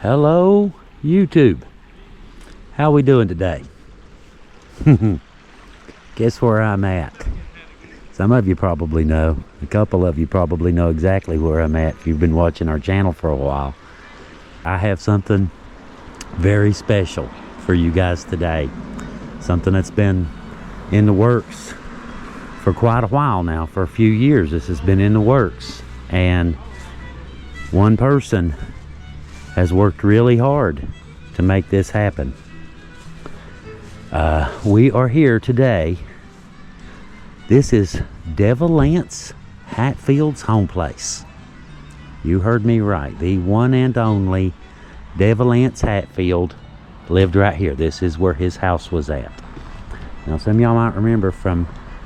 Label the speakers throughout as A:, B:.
A: Hello, YouTube. How we doing today? Guess where I'm at? Some of you probably know. A couple of you probably know exactly where I'm at if you've been watching our channel for a while. I have something very special for you guys today. Something that's been in the works for quite a while now. For a few years this has been in the works. And one person has worked really hard to make this happen. We are here today. This is Anse Hatfield's home place. You heard me right. The one and only Anse Hatfield lived right here. This is where his house was at. Now some of y'all might remember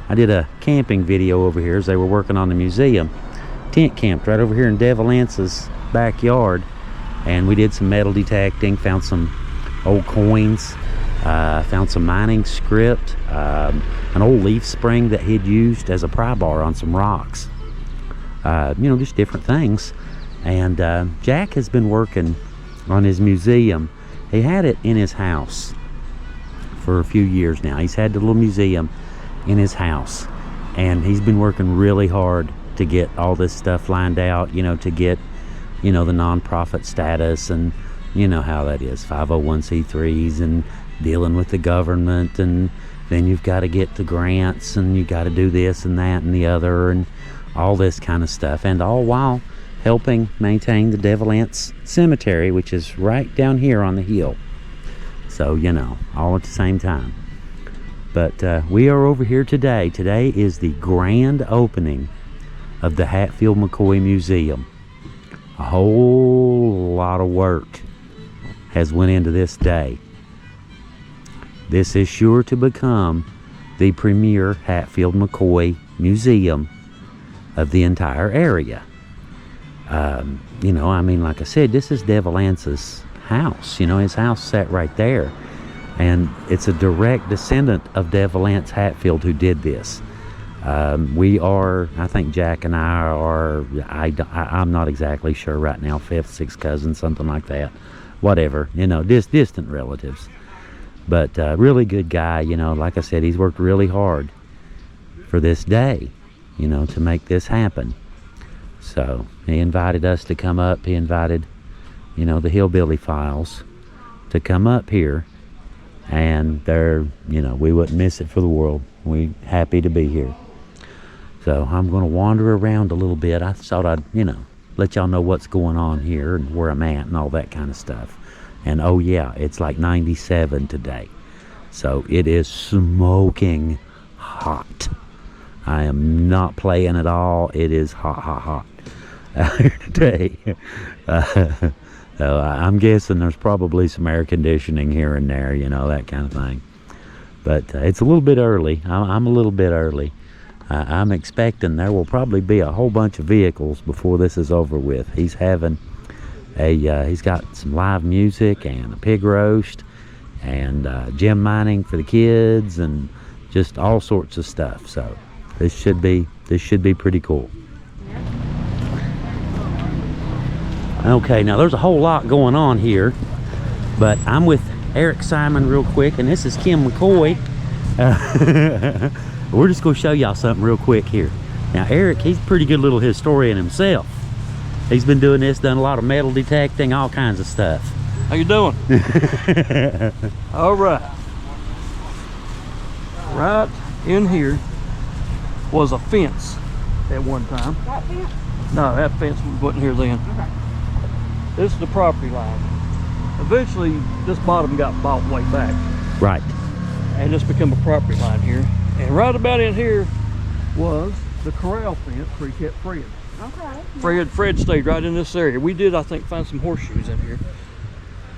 A: I did a camping video over here as they were working on the museum. Tent camped right over here in Anse's backyard. And we did some metal detecting, found some old coins, found some mining script, an old leaf spring that he'd used as a pry bar on some rocks. Just different things. And Jack has been working on his museum. He had it in his house for a few years now. He's had the little museum in his house. And he's been working really hard to get all this stuff lined out, to get the nonprofit status, and you know how that is, 501c3s and dealing with the government, and then you've got to get the grants, and you got to do this and that and the other, and all this kind of stuff, and all while helping maintain the Anse Cemetery, which is right down here on the hill. So all at the same time. But we are over here today. Today is the grand opening of the Hatfield McCoy Museum. A whole lot of work has went into this day. This is sure to become the premier Hatfield McCoy Museum of the entire area. Like I said, this is Anse's house. His house sat right there. And it's a direct descendant of Anse Hatfield who did this. I think Jack and I are, I'm not exactly sure right now, 5th, 6th cousins, something like that. Whatever, distant relatives. But really good guy, like I said, he's worked really hard for this day, to make this happen. So he invited us to come up. He invited, the Hillbilly Files to come up here. And we wouldn't miss it for the world. We're happy to be here. So I'm going to wander around a little bit. I thought I'd, let y'all know what's going on here and where I'm at and all that kind of stuff. And oh yeah, it's like 97 today. So it is smoking hot. I am not playing at all. It is hot out here today. So I'm guessing there's probably some air conditioning here and there, that kind of thing. But it's a little bit early. I'm a little bit early. I'm expecting there will probably be a whole bunch of vehicles before this is over with. He's having he's got some live music and a pig roast and gem mining for the kids and just all sorts of stuff. So this should be pretty cool. Okay, now there's a whole lot going on here, but I'm with Eric Simon real quick, and this is Kim McCoy. We're just going to show y'all something real quick here. Now Eric, he's a pretty good little historian himself. He's been doing this, done a lot of metal detecting, all kinds of stuff.
B: How you doing? All right. Right in here was a fence at one time.
C: That fence?
B: No, that fence wasn't here then.
C: Okay.
B: This is the property line. Eventually, this bottom got bought way back.
A: Right.
B: And this became a property line here. And right about in here was the corral fence where he kept Fred.
C: Okay.
B: Fred stayed right in this area. We did, I think, find some horseshoes in here.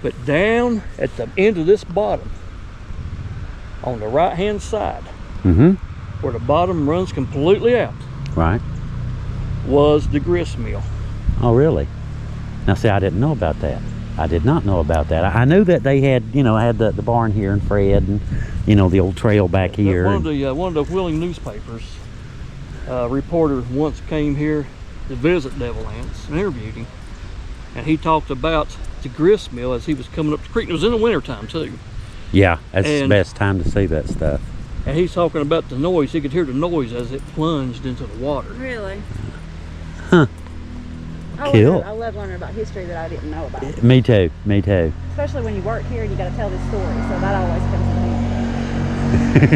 B: But down at the end of this bottom, on the right-hand side, where the bottom runs completely out,
A: right,
B: was the grist mill.
A: Oh, really? Now, see, I didn't know about that. I did not know about that. I knew that they had, had the barn here and Fred and, the old trail back here.
B: One of the Wheeling newspapers, reporter once came here to visit Anse and interviewed him. And he talked about the grist mill as he was coming up the creek. It was in the wintertime too.
A: Yeah, that's the best time to see that stuff.
B: And he's talking about the noise. He could hear the noise as it plunged into the water.
C: Really?
A: Huh. Cool.
C: I love learning about history that I didn't know about.
A: Me too, me too.
C: Especially when you work here and you got to tell this story, so that always comes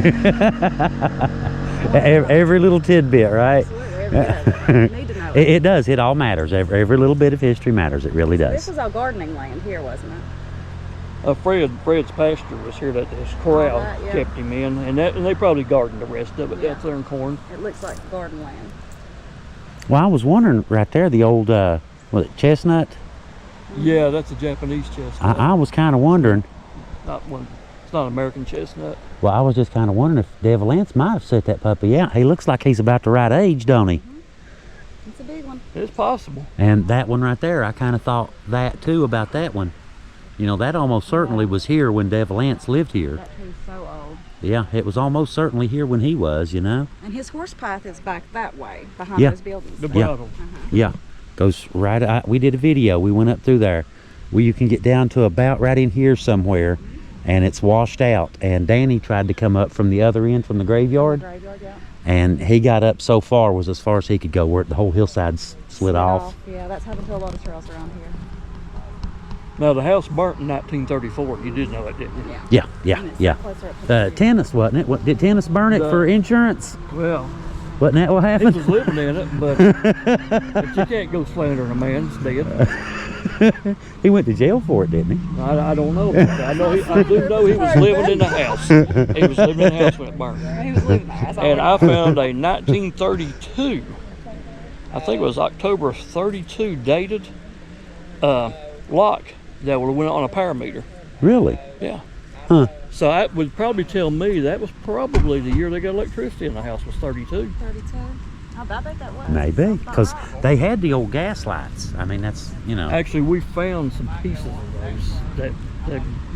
C: in handy.
A: every little tidbit, right?
C: Absolutely, every bit of it. You need to know
A: It does. It all matters. Every little bit of history matters. It really does.
C: This was all gardening land here, wasn't it?
B: Fred's pasture was here that his corral
C: Right, yeah.
B: kept him in, and they probably gardened the rest of it out there in corn.
C: It looks like garden land.
A: Well, I was wondering right there, the old, was it chestnut?
B: Yeah, that's a Japanese chestnut.
A: I was kind of wondering.
B: It's not American chestnut.
A: Well, I was just kind of wondering if Devil Anse might have set that puppy out. He looks like he's about the right age, don't he?
C: It's a big one.
B: It's possible.
A: And that one right there, I kind of thought that too about that one. You know, that almost certainly was here when Devil Anse lived here.
C: That tree's so old.
A: Yeah, it was almost certainly here when he was, you know.
C: And his horse path is back that way, behind
A: Yeah.
C: those buildings.
B: The
A: Yeah.
B: bottom.
A: Yeah, goes right. We did a video. We went up through there. You can get down to about right in here somewhere, and it's washed out. And Danny tried to come up from the other end, from the graveyard,
C: Graveyard, yeah.
A: and he got up so far, was as far as he could go, where the whole hillside slid off.
C: Yeah, that's happened to a lot of trails around here.
B: Now, the house burnt in 1934. You did know that, didn't you?
C: Yeah.
A: Yeah,
C: And it's
A: yeah.
C: closer up to the street.
A: Tennis, wasn't it? Did Tennis burn it for insurance?
B: Well,
A: Wasn't that what
B: he
A: happened?
B: was living in it, but you can't go slandering a man that's dead.
A: He went to jail for it, didn't he?
B: I don't know about that. I do know he was living in the house. He was living in the house when it burned.
C: He was living there. That's all
B: And
C: we
B: I
C: know.
B: found a 1932, I think it was October 32 dated lock that would have went on a power meter.
A: Really?
B: Yeah.
A: Huh.
B: So that would probably tell me that was probably the year they got electricity in the house was 32.
C: 32. I bet that was.
A: Maybe, because they had the old gas lights. I mean, that's, you know.
B: Actually, we found some pieces of those that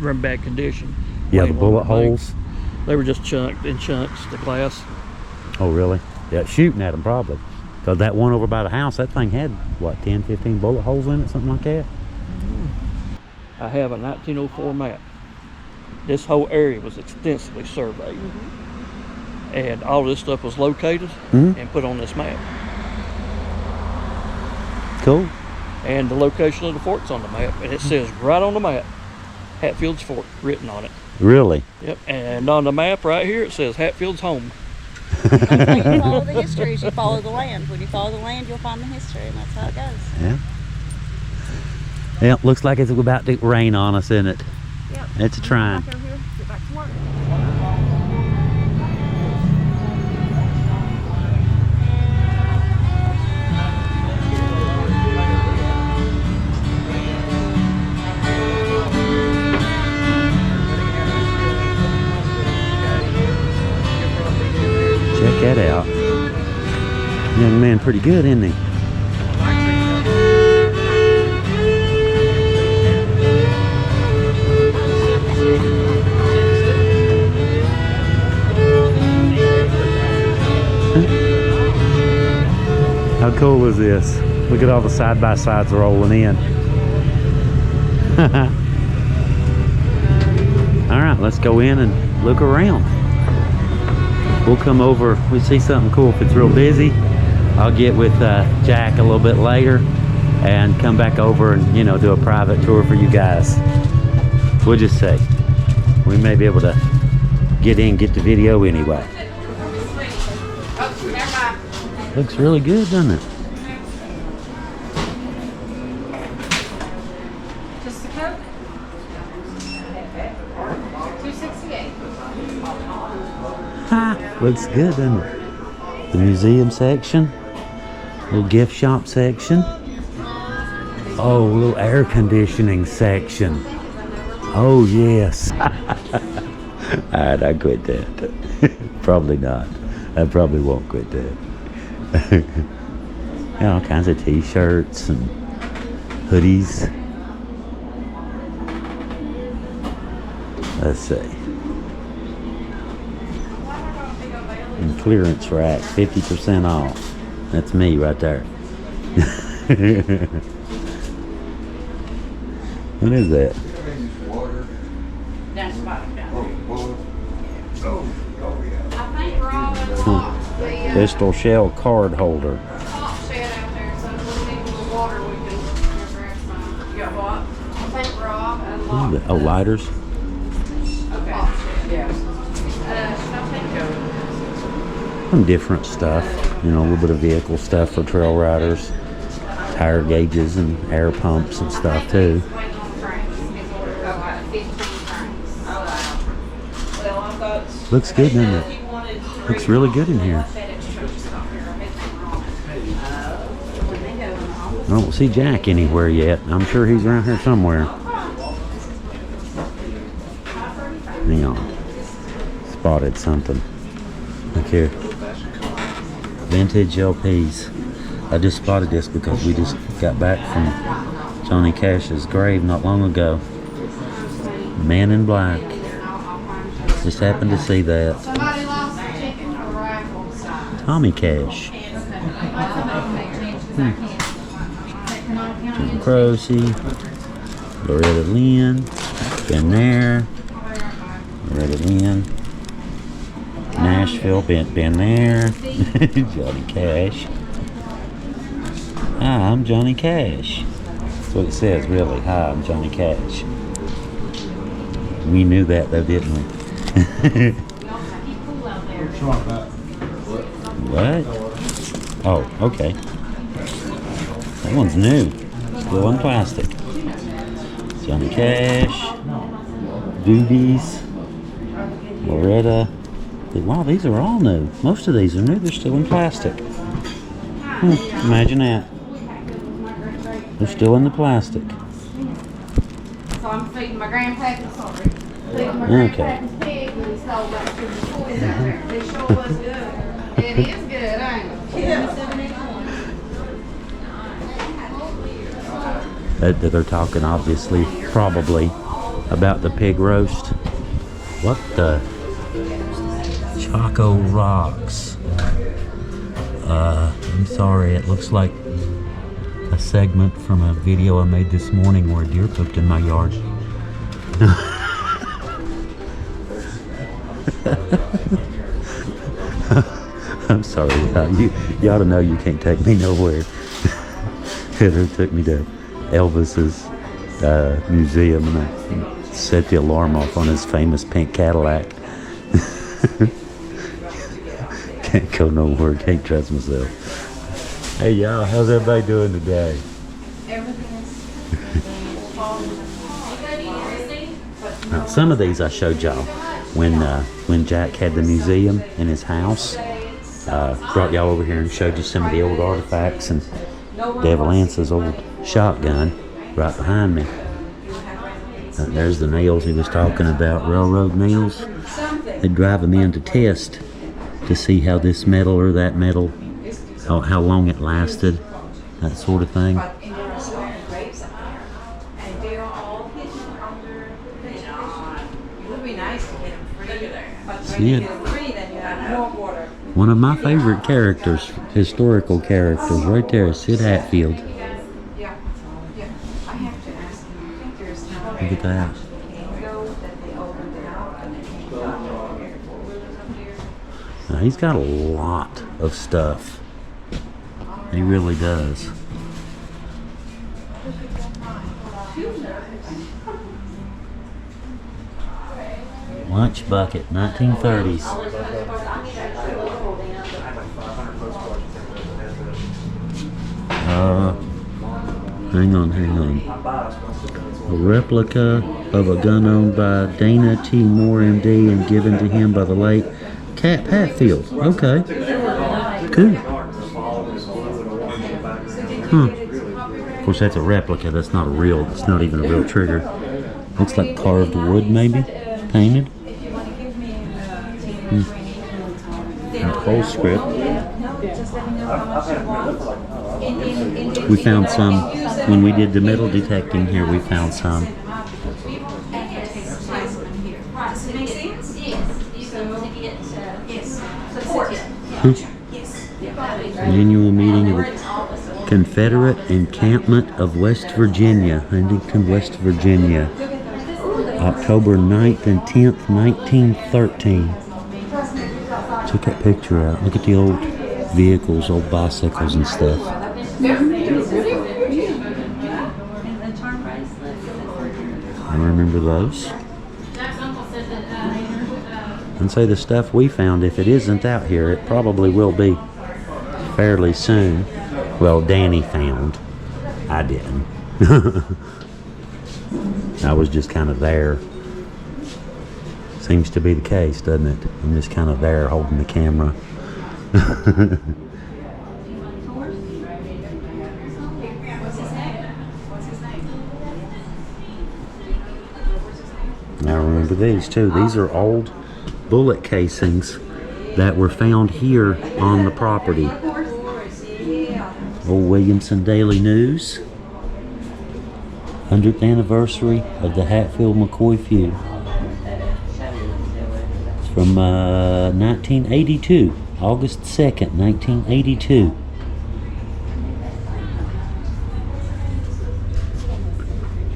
B: were in bad condition.
A: Yeah, the
B: laying on
A: bullet
B: bank.
A: holes.
B: They were just chunked in chunks, the glass.
A: Oh, really? Yeah, shooting at them probably. Because that one over by the house, that thing had, what, 10, 15 bullet holes in it, something like that?
B: I have a 1904 map. This whole area was extensively surveyed. And all this stuff was located and put on this map.
A: Cool.
B: And the location of the fort's on the map. And it says right on the map, Hatfield's Fort, written on it.
A: Really?
B: Yep. And on the map right here, it says Hatfield's home.
C: You follow the history as you follow the land. When you follow the land, you'll find the history, and that's how it goes.
A: Yeah. Yeah, looks like it's about to rain on us, isn't it?
C: Yep.
A: It's a trying.
C: Back over here, get back to work.
A: Check that out. Young man pretty good, isn't he? How cool is this? Look at all the side-by-sides rolling in. All right, let's go in and look around. We'll come over, we see something cool. If it's real busy, I'll get with Jack a little bit later and come back over and, you know, do a private tour for you guys. We'll just see. We may be able to get in, get the video anyway. Looks really good, doesn't it?
D: Just a Coke? $2.68.
A: Ha! Looks good, doesn't it? The museum section, little gift shop section. Oh, little air conditioning section. Oh, yes. Alright, I quit that. Probably not. I probably won't quit that. Yeah, all kinds of t-shirts and hoodies. Let's see. And clearance rack, 50% off. That's me right there. What is that?
C: Down at the bottom, down there.
D: I think Rob unlocked the
A: Crystal shell card holder.
D: pump set out there, so when we need the water, we can grab some. You got what? I think Rob unlocked.
A: Oh, lighters.
D: Okay. Yeah. I think
A: Some different stuff. You know, a little bit of vehicle stuff for trail riders. Tire gauges and air pumps and stuff too.
D: waiting on trains. He's ordered about 15 trains.
C: Well, I've got.
A: Looks good, doesn't it?
C: He wanted
A: Looks really good in here.
C: FedEx truck stop here. When they go in the office.
A: I don't see Jack anywhere yet. I'm sure he's around here somewhere. Hang on. Spotted something. Look here. Vintage LPs. I just spotted this because we just got back from Johnny Cash's grave not long ago. Man in Black. Just happened to see that.
D: Somebody lost a ticket to a raffle.
A: Tommy Cash. Jim Croce. Loretta Lynn. Been there. Loretta Lynn. Nashville. Been there. Johnny Cash. Hi, I'm Johnny Cash. That's what it says, really. Hi, I'm Johnny Cash. We knew that, though, didn't we? What? Oh, okay. That one's new. Still in plastic. Johnny Cash. Doobies. Loretta. Wow, these are all new. Most of these are new. They're still in plastic. Imagine that. They're still in the plastic.
D: So I'm feeding my grandpappy, sorry. Feeding my
A: Okay.
D: grandpappy's pig that he stole back from the toys out there. It sure was good. It is good, ain't it?
A: They're talking, obviously, probably, about the pig roast. What the? Choco Rocks. I'm sorry, it looks like a segment from a video I made this morning where a deer pooped in my yard. I'm sorry, you ought to know you can't take me nowhere. Heather took me to Elvis's museum and I set the alarm off on his famous pink Cadillac. Can't go nowhere, can't trust myself. Hey y'all, how's everybody doing today? Now, some of these I showed y'all when Jack had the museum in his house. Brought y'all over here and showed you some of the old artifacts and Devil Anse's old shotgun right behind me. There's the nails he was talking about, railroad nails. They drive them in to test to see how this metal or that metal, how long it lasted, that sort of thing. See it? One of my favorite characters, historical characters, right there, Sid Hatfield. Look at that. Now, he's got a lot of stuff. He really does. Lunch bucket, 1930s. Hang on. A replica of a gun owned by Dana T. Moore, MD, and given to him by the late Cap Hatfield. Okay. Cool. Of course, that's a replica. That's not a real. It's not even a real trigger. Looks like carved wood, maybe painted. Whole script. We found some when we did the metal detecting here. We found some. Annual meeting of the Confederate Encampment of West Virginia, Huntington, West Virginia, October 9th and 10th, 1913. Check that picture out. Look at the old vehicles, old bicycles and stuff. I remember those. And say the stuff we found, if it isn't out here, it probably will be fairly soon. Well, Danny found. I didn't. I was just kind of there. Seems to be the case, doesn't it? I'm just kind of there holding the camera. I remember these too. These are old bullet casings that were found here on the property. Old Williamson Daily News. 100th anniversary of the Hatfield-McCoy feud. It's from 1982, August 2nd, 1982.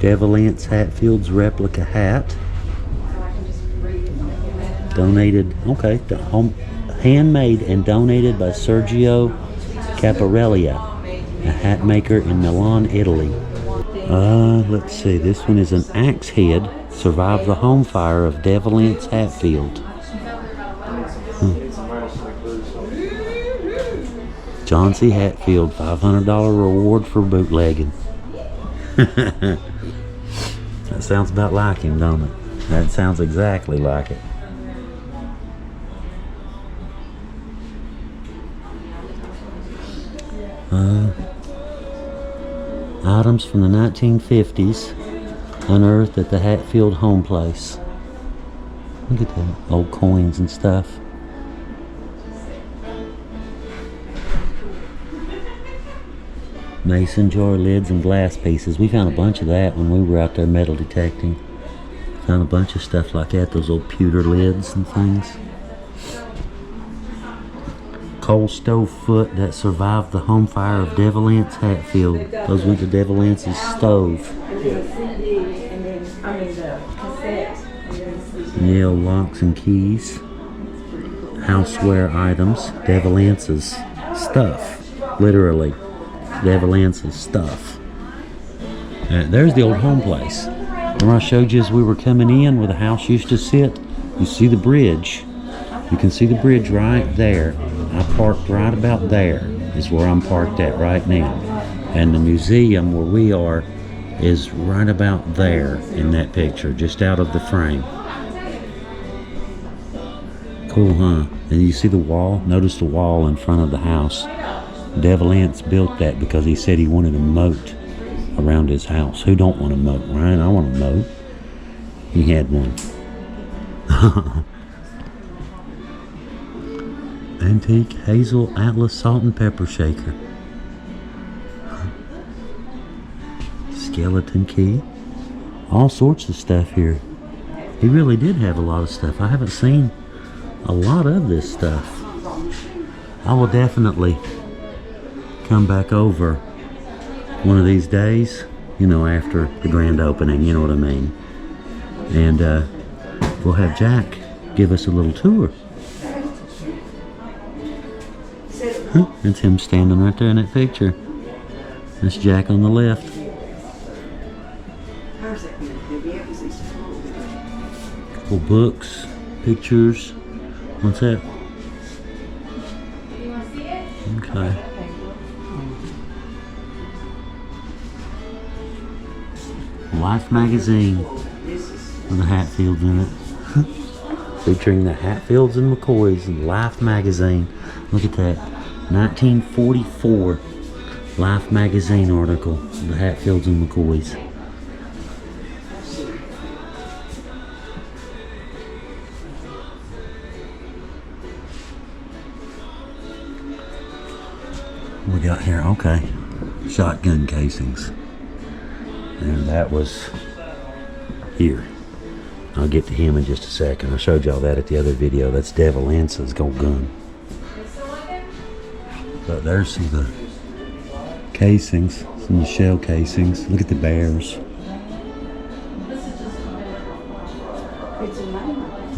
A: Devil Anse Hatfield's replica hat. Donated, okay, handmade and donated by Sergio Caparellia, a hat maker in Milan, Italy. Let's see, this one is an axe head, survived the home fire of Devil Anse Hatfield. John C. Hatfield, $500 reward for bootlegging. That sounds about like him, don't it? That sounds exactly like it. Items from the 1950s unearthed at the Hatfield home place. Look at that, old coins and stuff. Mason jar lids and glass pieces. We found a bunch of that when we were out there metal detecting. Found a bunch of stuff like that, those old pewter lids and things. Coal stove foot that survived the home fire of Devil Anse Hatfield. Those went to Devil Anse's stove. Nail locks and keys. Houseware items. Devil Anse's stuff. Literally. Devil Anse's stuff. There's the old home place. Remember I showed you as we were coming in where the house used to sit? You see the bridge. You can see the bridge right there. I parked right about there is where I'm parked at right now. And the museum where we are is right about there in that picture, just out of the frame. Cool, huh? And you see the wall? Notice the wall in front of the house. Devil Anse built that because he said he wanted a moat around his house. Who don't want a moat, right? I want a moat. He had one. Antique Hazel Atlas Salt and Pepper Shaker. Skeleton key. All sorts of stuff here. He really did have a lot of stuff. I haven't seen a lot of this stuff. I will definitely come back over one of these days, you know, after the grand opening, you know what I mean. And we'll have Jack give us a little tour. That's him standing right there in that picture. That's Jack on the left. Couple books, pictures. What's that? Okay. Life magazine with the Hatfields in it. Featuring the Hatfields and McCoys in Life magazine. Look at that. 1944 Life magazine article. The Hatfields and McCoys. What we got here? Okay. Shotgun casings. And that was here. I'll get to him in just a second. I showed y'all that at the other video. That's Devil Anse's gold gun. But there's some of the casings, some shell casings. Look at the bears.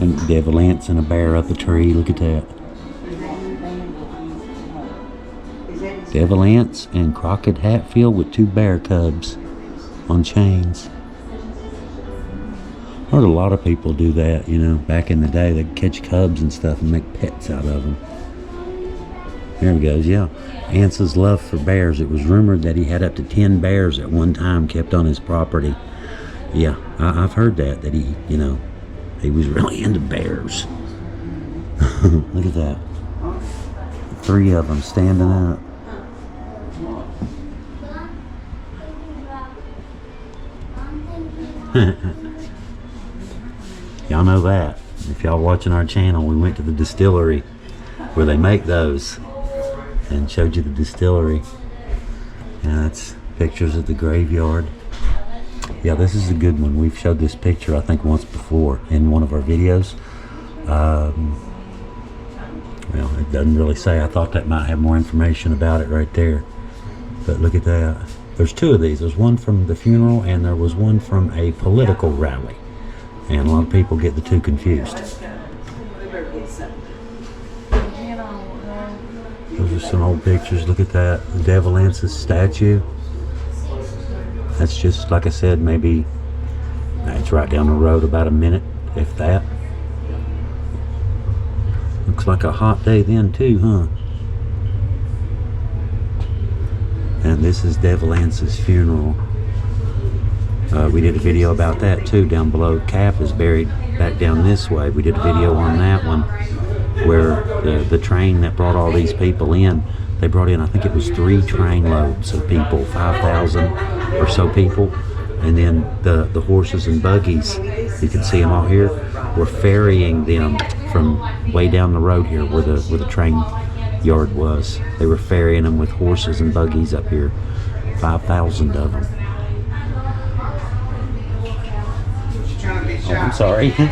A: And devil ants and a bear up a tree. Look at that. Devil ants and Crockett Hatfield with 2 bear cubs on chains. I heard a lot of people do that, you know, back in the day. They'd catch cubs and stuff and make pets out of them. There he goes, yeah. Anse's love for bears. It was rumored that he had up to 10 bears at one time kept on his property. Yeah, I've heard that he, you know, he was really into bears. Look at that. 3 of them standing up. Y'all know that. If y'all watching our channel, we went to the distillery where they make those and showed you the distillery. And that's pictures of the graveyard. Yeah, this is a good one. We've showed this picture, I think, once before in one of our videos. Well, it doesn't really say. I thought that might have more information about it right there. But look at that. There's 2 of these. There's one from the funeral and there was one from a political rally. And a lot of people get the 2 confused. Those are some old pictures. Look at that. The Devil Anse's statue. That's just, like I said, maybe it's right down the road, about a minute, if that. Looks like a hot day then too, huh? And this is Devil Anse's funeral. We did a video about that too, down below. Cap is buried back down this way. We did a video on that one where the train that brought all these people in, they brought in, I think it was 3 train loads of people, 5,000 or so people. And then the horses and buggies, you can see them all here, were ferrying them from way down the road here where the train yard was. They were ferrying them with horses and buggies up here, 5,000 of them. Oh, I'm sorry. I'm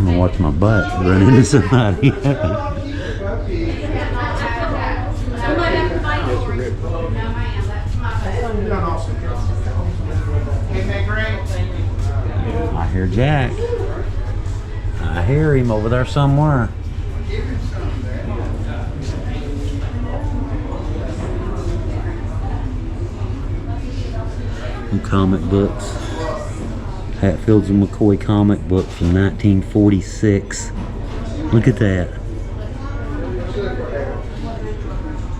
A: gonna watch my butt run into somebody. I hear Jack. I hear him over there somewhere. Some comic books. Hatfields and McCoy comic book from 1946. Look at that.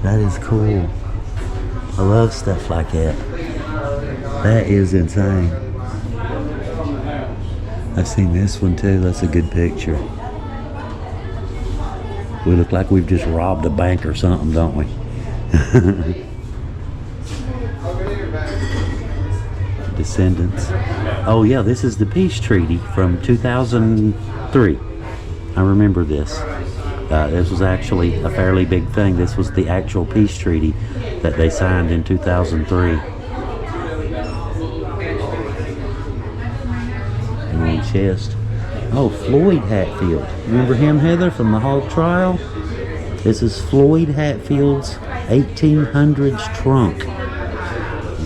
A: That is cool. I love stuff like that. That is insane. I've seen this one too. That's a good picture. We look like we've just robbed a bank or something, don't we? Descendants. Oh yeah, this is the peace treaty from 2003. I remember this. This was actually a fairly big thing. This was the actual peace treaty that they signed in 2003. And on chest. Oh, Floyd Hatfield. Remember him, Heather, from the Hog trial? This is Floyd Hatfield's 1800s trunk.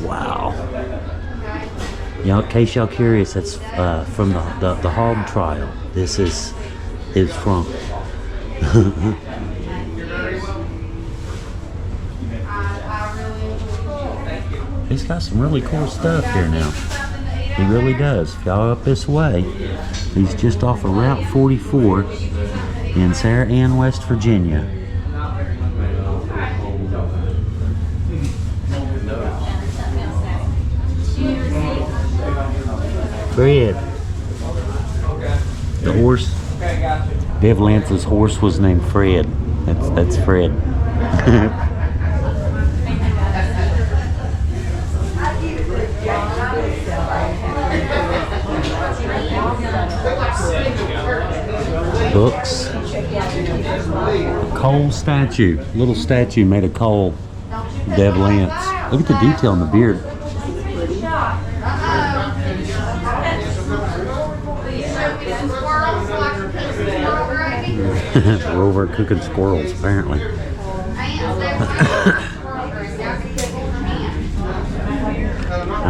A: Wow. Y'all, in case y'all curious, that's from the Hog trial. This is his trunk. He's got some really cool stuff here now. He really does. If y'all up this way, he's just off of Route 44 in Ann West Virginia. Fred. The horse. Devil Anse's horse was named Fred. That's Fred. Books. A coal statue. Little statue made of coal. Devil Anse. Look at the detail in the beard. We're over cooking squirrels, apparently.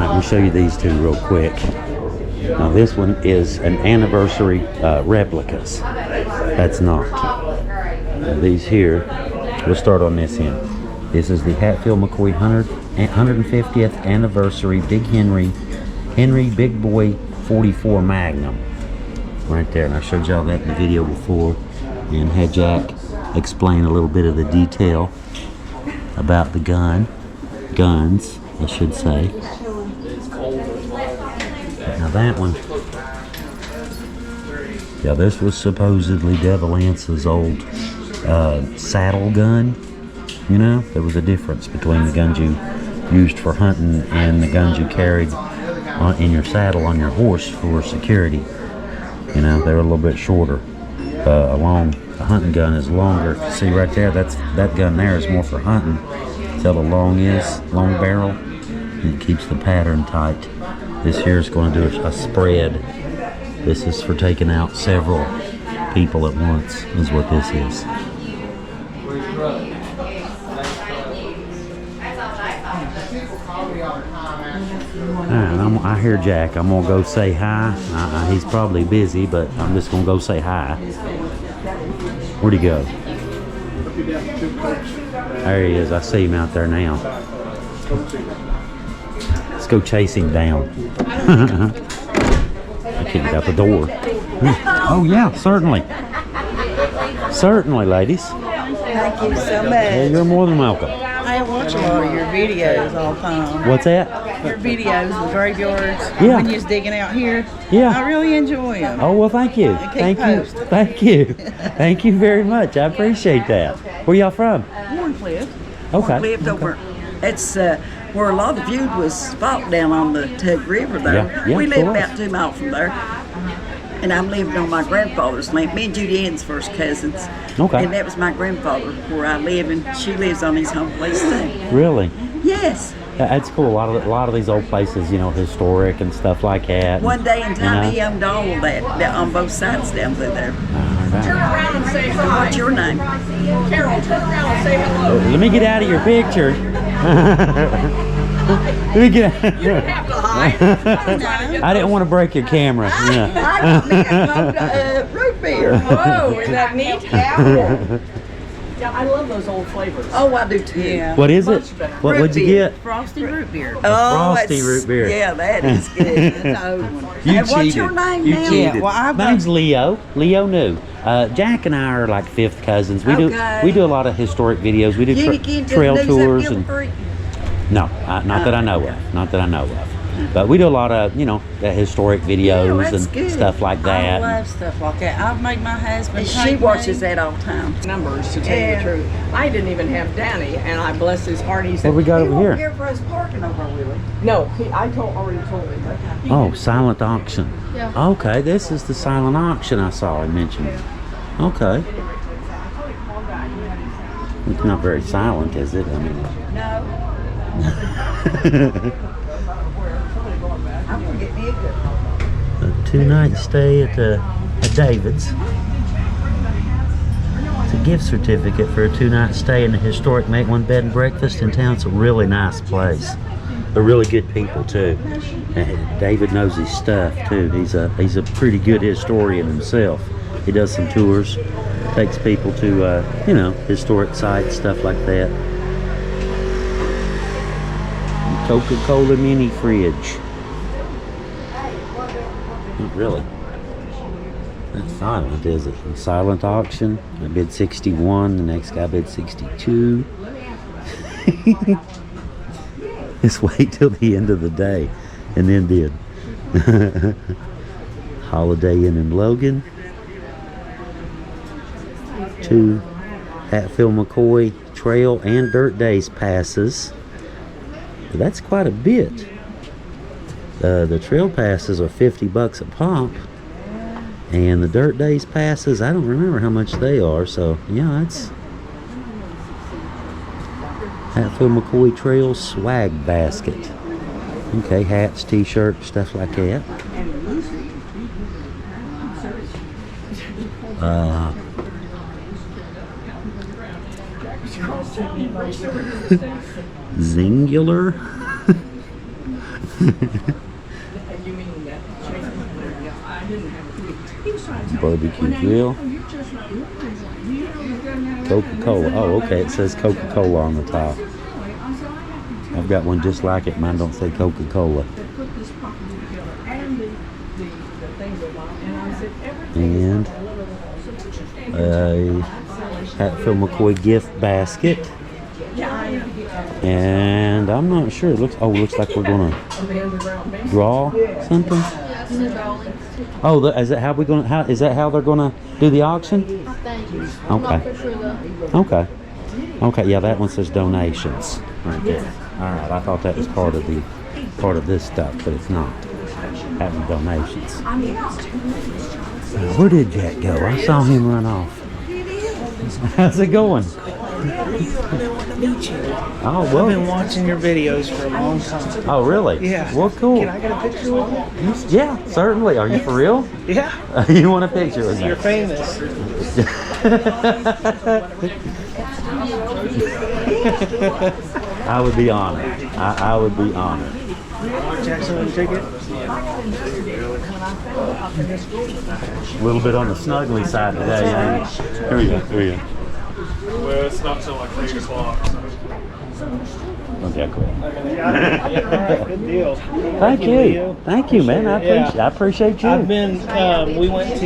A: right, let me show you these two real quick. Now this one is an anniversary replicas. That's not. Now these here, we'll start on this end. This is the Hatfield McCoy 150th anniversary Big Henry Big Boy 44 Magnum. Right there, and I showed y'all that in the video before and had Jack explain a little bit of the detail about the guns, I should say. Now that one, yeah, this was supposedly Devil Anse's old saddle gun. You know, there was a difference between the guns you used for hunting and the guns you carried in your saddle on your horse for security. You know, they're a little bit shorter. A hunting gun is longer. See right there, that gun there is more for hunting. See how the long barrel? And it keeps the pattern tight. This here is going to do a spread. This is for taking out several people at once, is what this is. Alright, I hear Jack. I'm going to go say hi. He's probably busy, but I'm just going to go say hi. Where'd he go? There he is. I see him out there now. Let's go chase him down. I can't get out the door. Oh yeah, certainly. Certainly, ladies.
E: Thank you so much.
A: Well, you're more than welcome.
E: I watch a lot of your videos all the time.
A: What's that?
E: Your videos, the graveyards.
A: Yeah.
E: When you're digging out here.
A: Yeah.
E: I really enjoy them.
A: Oh, well, thank you. Thank you. Thank you. Thank you very much. I appreciate that. Where y'all from?
F: Warncliffe.
A: Okay.
F: Lived over. It's where a lot of feud was fought down on the Tug River there.
A: Yeah,
F: We
A: of
F: live
A: course.
F: about 2 miles from there. And I'm living on my grandfather's land. Me and Judy Ann's first cousins.
A: Okay.
F: And that was my grandfather where I live, and she lives on his home place too.
A: Really?
F: Yes.
A: That's cool. A lot of these old places, you know, historic and stuff like that.
F: One day in time,
A: You know?
F: he owned all of that on both sides down through there.
D: Turn around and say hi.
F: What's your name?
D: Carol, turn around and say hello.
A: Let me get out of your picture. Let me get out.
D: You don't have to hide.
A: I didn't want to break your camera. You know.
F: I got me a load of root beer.
D: Whoa, isn't that neat? Yeah, I love those old flavors.
F: Oh, I do too.
E: Yeah.
A: What is it?
D: Much better.
A: What'd you
F: Root beer.
A: get?
E: Frosty root beer.
A: Frosty
F: it's-
A: root beer.
F: Yeah, that is good. That's an old one.
A: You
F: And what's your
A: cheated.
F: name
A: You
F: now?
A: cheated.
E: Yeah, well, I've
A: My name's Leo. Leo New. Jack and I are like fifth cousins. We
F: Okay.
A: do a lot of historic videos. We do
F: You get to
A: trail
F: lose
A: tours
F: that
A: and
F: Gilbert?
A: no, not that I know of. Not that I know of. But we do a lot of, you know, the historic videos
F: that's
A: and
F: good.
A: stuff like
E: I
A: that.
E: love stuff like that. I've made my husband
F: And she
E: paint
F: watches
E: me.
F: that all the time.
D: Numbers, to tell you
F: Yeah.
D: the truth. I didn't even have Danny, and I bless his heart. He said,
A: What we got
F: He
A: over
F: won't
A: here?
F: care for us parking over, will he?
D: no, I already told him.
A: Oh, silent auction.
D: Yeah.
A: Okay, this is the silent auction I saw I mentioned. Okay. It's not very silent, is it? I mean,
F: No. I'm gonna get me a good one.
A: a 2-night stay at David's. It's a gift certificate for a 2-night stay in the historic Make One Bed and Breakfast in town. It's a really nice place. They're really good people too. And David knows his stuff too. He's a pretty good historian himself. He does some tours, takes people to you know, historic sites, stuff like that. Coca-Cola mini fridge. Not really. That's silent, is it? Silent auction. I bid 61. The next guy bid 62. Just wait till the end of the day and then bid. Holiday Inn in Logan. 2 Hatfield McCoy Trail and Dirt Days passes. That's quite a bit. The trail passes are $50 a pop, and the Dirt Days passes, I don't remember how much they are. So yeah, that's Hatfield McCoy Trail swag basket. Okay, hats, t-shirts, stuff like that. Singular. Barbecue grill. Coca-Cola. Oh, okay. It says Coca-Cola on the top. I've got one just like it. Mine don't say Coca-Cola. And a Hatfield McCoy gift basket. And I'm not sure. It looks like we're gonna draw something. Oh, is that how is that how they're gonna do the auction? Okay. Okay. Okay. Yeah, that one says donations right there. All right. I thought that was part of this stuff, but it's not. Having donations. Where did Jack go? I saw him run off. How's it going? Oh, well.
G: I've been watching your videos for a long time.
A: Oh, really?
G: Yeah.
A: Well, cool.
G: Can I get a picture with you?
A: Yeah, certainly. Are you for real?
G: Yeah.
A: You want a picture with me?
G: You're famous.
A: I would be honored. I would be honored.
G: Jackson, want to take it?
A: A little bit on the snuggly side today, ain't it? Here we go. Here we go.
H: Well, it's not till like 8 o'clock. So.
A: Okay, cool.
G: Good deal.
A: Thank you.
G: Leo.
A: Thank you, man. I appreciate you.
G: I've been. We went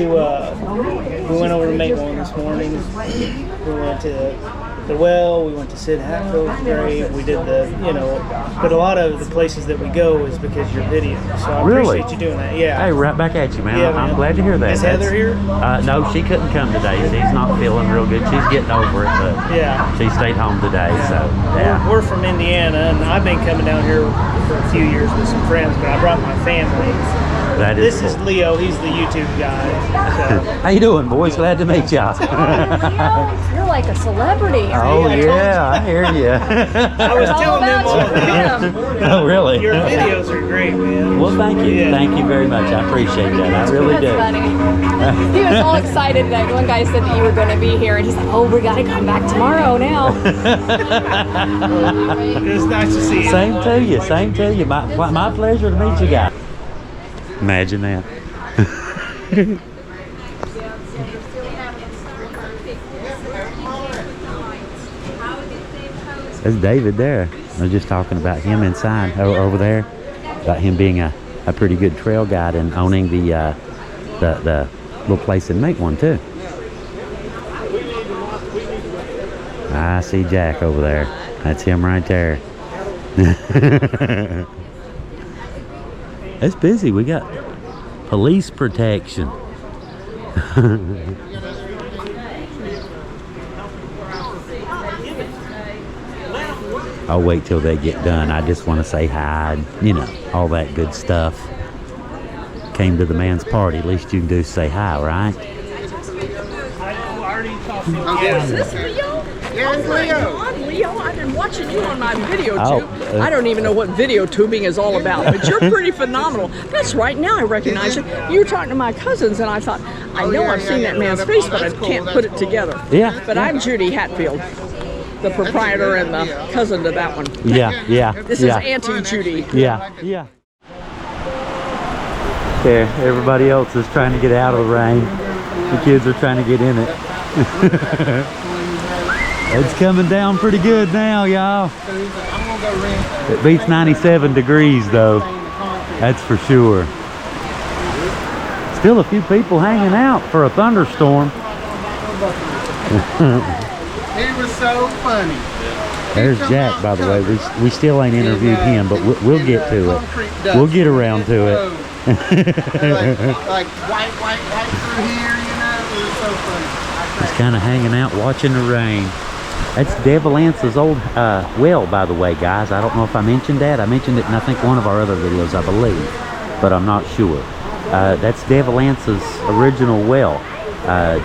G: over to Maitland this morning. We went to the well. We went to Sid Hatfield's grave. We did but a lot of the places that we go is because your video. So I
A: Really?
G: appreciate you doing that. Yeah.
A: Hey, right back at you, man.
G: Yeah,
A: I'm
G: man.
A: glad to hear that.
G: Is Heather here?
A: No, she couldn't come today. She's not feeling real good. She's getting over it, but
G: Yeah.
A: she stayed home today. So yeah.
G: We're from Indiana, and I've been coming down here for a few years with some friends, but I brought my family.
A: That is
G: This is
A: cool.
G: Leo. He's the YouTube guy. So.
A: How you doing, boys? Glad to meet y'all.
I: You're like a celebrity.
A: Oh yeah, I hear you.
G: I was telling them all about
I: him.
A: Oh really?
G: your videos are great, man.
A: Well, thank you.
G: Yeah.
A: Thank you very much. I appreciate that. I really do.
I: That's funny. He was all excited that one guy said that you were going to be here, and he's like, "Oh, we got to come back tomorrow now."
G: It was nice to see you.
A: Same to you. Same to you. My pleasure to meet you guys. Imagine that. That's David there. I was just talking about him inside over there, about him being a pretty good trail guide and owning the little place in Maitland too. I see Jack over there. That's him right there. It's busy. We got police protection. I'll wait till they get done. I just want to say hi, and, all that good stuff. Came to the man's party. At least you can do is say hi, right?
G: I already talked to him.
J: Is this Leo?
F: Yeah, it's Leo.
J: Leo, I've been watching you on my video
A: Oh,
J: tube. I don't even know what video tubing is all about, but you're pretty phenomenal. That's right, now I recognize you. You were talking to my cousins, and I thought, I know I've seen that man's face, but I can't put it together.
A: Yeah.
J: But I'm Judy Hatfield, the proprietor and the cousin to that one.
A: Yeah.
J: This is Auntie Judy.
A: Yeah. There, everybody else is trying to get out of the rain. The kids are trying to get in it. It's coming down pretty good now, y'all. It beats 97 degrees though. That's for sure. Still a few people hanging out for a thunderstorm.
F: He was so funny.
A: There's Jack, by the way. We still ain't interviewed him, but we'll get to it. We'll get around to it.
F: like white through here, It was so funny.
A: Just kind of hanging out, watching the rain. That's Devil Anse's old well, by the way, guys. I don't know if I mentioned that. I mentioned it in, I think, one of our other videos, I believe, but I'm not sure. That's Devil Anse's original well.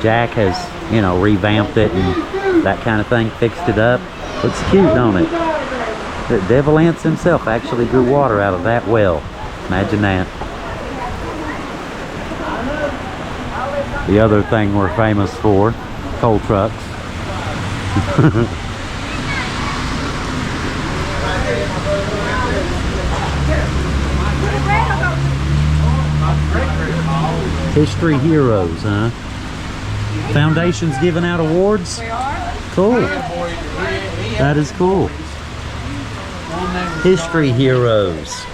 A: Jack has, revamped it and that kind of thing, fixed it up. Looks cute, don't it? The Devil Anse himself actually drew water out of that well. Imagine that. The other thing we're famous for, coal trucks. History heroes, huh? Foundation's giving out awards? Cool. That is cool. History heroes.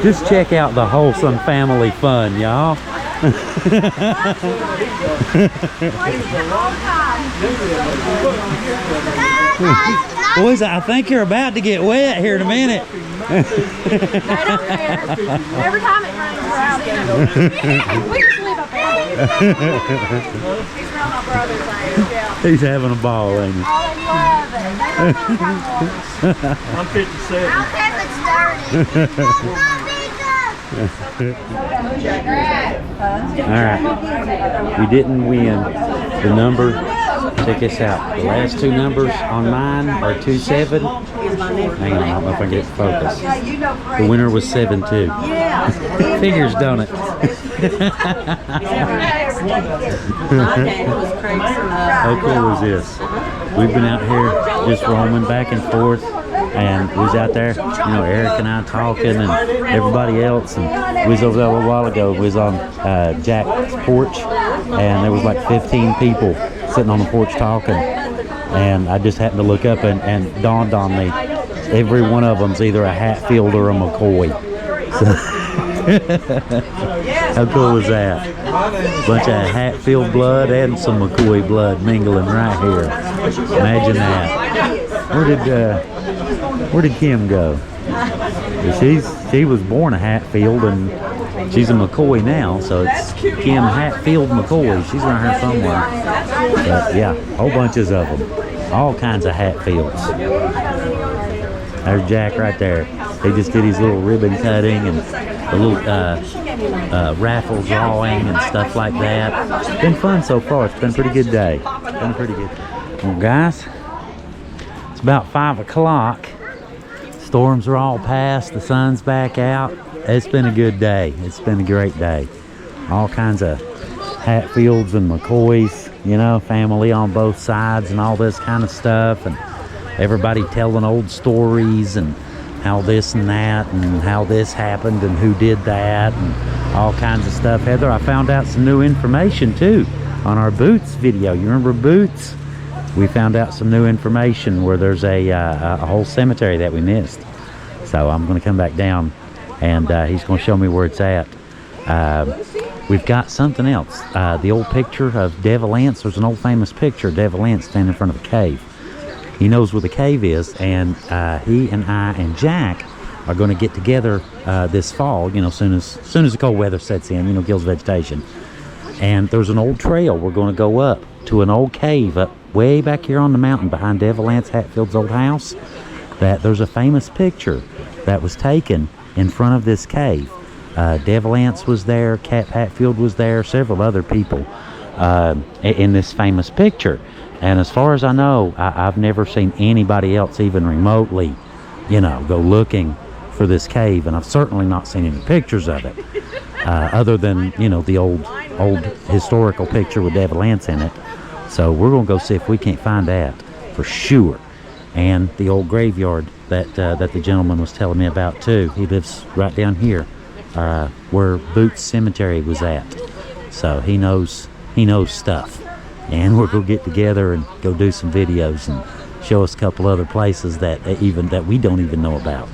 A: Just check out the wholesome family fun, y'all. Boys, I think you're about to get wet here in a minute.
I: They don't care. Every time it rains, we're out in it. We just live up there. He's around my brother's age, yeah.
A: He's having a ball, ain't he?
I: Oh, they love it.
B: I'm 57.
I: I'll have it started.
A: Alright. We didn't win the number. Check this out. The last two numbers on mine are 2-7. Hang on, I don't know if I can get focus. The winner was 7-2. Figures, don't it? How cool is this? We've been out here just roaming back and forth, and we was out there, you know, Eric and I talking and everybody else, and we was over there a little while ago. We was on Jack's porch, and there was like 15 people sitting on the porch talking, and I just happened to look up and dawned on me, every one of them's either a Hatfield or a McCoy. So how cool is that? A bunch of Hatfield blood and some McCoy blood mingling right here. Imagine that. Where did Kim go? She was born a Hatfield, and she's a McCoy now, so it's Kim Hatfield McCoy. She's around here somewhere. But yeah, whole bunches of them. All kinds of Hatfields. There's Jack right there. He just did his little ribbon cutting and a little raffle drawing and stuff like that. It's been fun so far. It's been a pretty good day. It's been pretty good. Well, guys, it's about 5 o'clock. Storms are all past. The sun's back out. It's been a good day. It's been a great day. All kinds of Hatfields and McCoys, you know, family on both sides and all this kind of stuff. And everybody telling old stories and how this and that and how this happened and who did that and all kinds of stuff. Heather, I found out some new information too on our Boots video. You remember Boots? We found out some new information where there's a whole cemetery that we missed. So I'm going to come back down and he's going to show me where it's at. We've got something else. The old picture of Devil Anse. There's an old famous picture of Devil Anse standing in front of a cave. He knows where the cave is, and he and I and Jack are going to get together this fall, you know, soon as the cold weather sets in, you know, kills vegetation. And there's an old trail we're going to go up to an old cave up way back here on the mountain behind Devil Anse Hatfield's old house. That there's a famous picture that was taken in front of this cave. Devil Anse was there, Cap Hatfield was there, several other people in this famous picture. And as far as I know, I've never seen anybody else even remotely, you know, go looking for this cave. And I've certainly not seen any pictures of it, other than, you know, the old historical picture with Devil Anse in it. So we're going to go see if we can't find that for sure. And the old graveyard that the gentleman was telling me about too. He lives right down here, where Boots Cemetery was at. So he knows stuff. And we're going to get together and go do some videos and show us a couple other places that we don't even know about.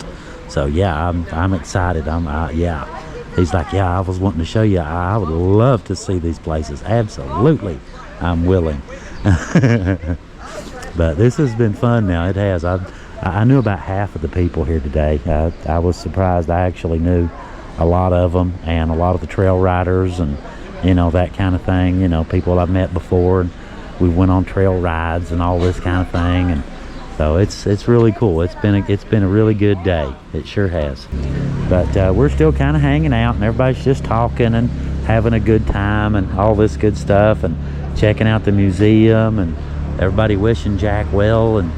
A: So yeah, I'm excited. Yeah. He's like, yeah, I was wanting to show you. I would love to see these places. Absolutely, I'm willing. But this has been fun. Now it has. I knew about half of the people here today. I was surprised. I actually knew a lot of them, and a lot of the trail riders and, you know, that kind of thing, you know, people I've met before, and we went on trail rides and all this kind of thing. And so it's really cool. It's been a really good day. It sure has. But we're still kind of hanging out, and everybody's just talking and having a good time and all this good stuff, and checking out the museum, and everybody wishing Jack well, and,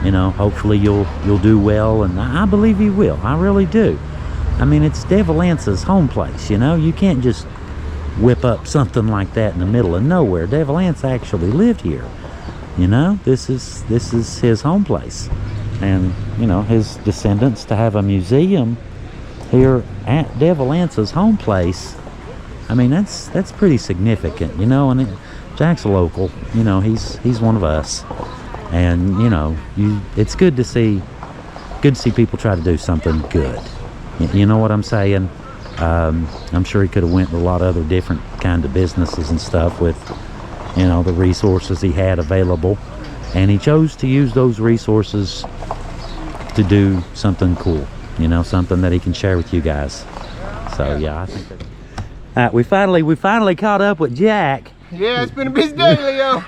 A: you know, hopefully you'll do well. And I believe he will. I really do. I mean, it's Devil Anse's home place, you know. You can't just whip up something like that in the middle of nowhere. Devil Anse actually lived here, you know. This is his home place, and you know, his descendants to have a museum here at Devil Anse's home place. I mean, that's pretty significant, you know. And Jack's a local, you know, he's one of us, and you know, it's good to see people try to do something good. You know what I'm saying? I'm sure he could have went to a lot of other different kind of businesses and stuff with, you know, the resources he had available, and he chose to use those resources to do something cool, you know, something that he can share with you guys. So yeah, I think that. All right, we finally caught up with Jack.
K: Yeah, it's been a busy day, Leo.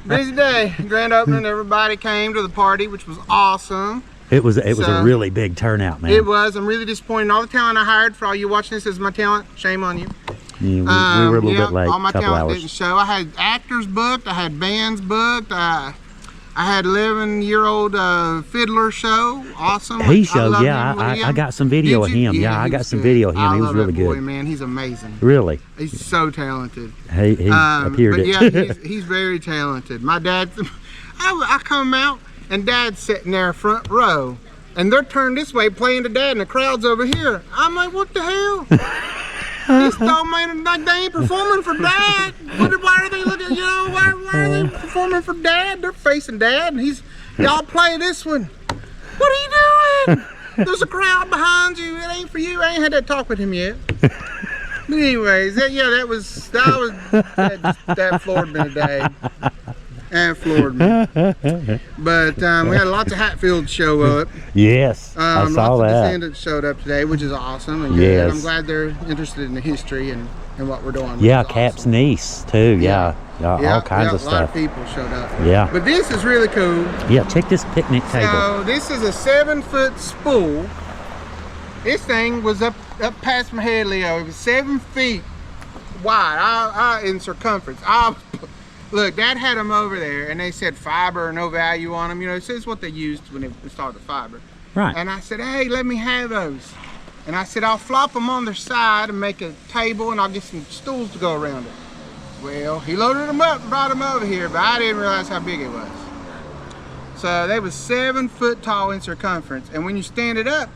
K: Busy day. Grand opening, everybody came to the party, which was awesome.
A: It was a really big turnout, man.
K: It was. I'm really disappointed. All the talent I hired, for all you watching this, is my talent. Shame on you.
A: Yeah, we were a little bit late.
K: All my
A: couple
K: talent
A: hours.
K: didn't show. I had actors booked. I had bands booked. I had 11-year-old fiddler show. Awesome.
A: He showed, yeah. I got some video of him. Yeah, I got some video of him. He was really good.
K: Boy, man, he's amazing.
A: Really?
K: He's so talented.
A: He appeared
K: but
A: it.
K: yeah, he's very talented. My dad, I come out and Dad's sitting there front row, and they're turned this way playing to Dad, and the crowd's over here. I'm like, what the hell? This don't mean like they ain't performing for Dad. Why are they looking? You know, why are they performing for Dad? They're facing Dad, and y'all play this one. What are you doing? There's a crowd behind you. It ain't for you. I ain't had that talk with him yet. But anyways, that floored me today. That floored me. But we had lots of Hatfield show up.
A: Yes, I saw
K: lots
A: that.
K: of descendants showed up today, which is awesome. And good.
A: Yes.
K: I'm glad they're interested in the history and what we're doing.
A: Yeah, Cap's niece too. Yeah, all kinds of
K: A lot of
A: stuff.
K: people showed up.
A: Yeah.
K: But this is really cool.
A: Yeah, check this picnic table.
K: So this is a 7-foot spool. This thing was up past my head, Leo. It was 7 feet wide in circumference. Look, Dad had them over there, and they said fiber or no value on them. You know, it says what they used when they installed the fiber.
A: Right.
K: And I said, hey, let me have those. And I said, I'll flop them on their side and make a table, and I'll get some stools to go around it. Well, he loaded them up and brought them over here, but I didn't realize how big it was. So they was 7 foot tall in circumference, and when you stand it up,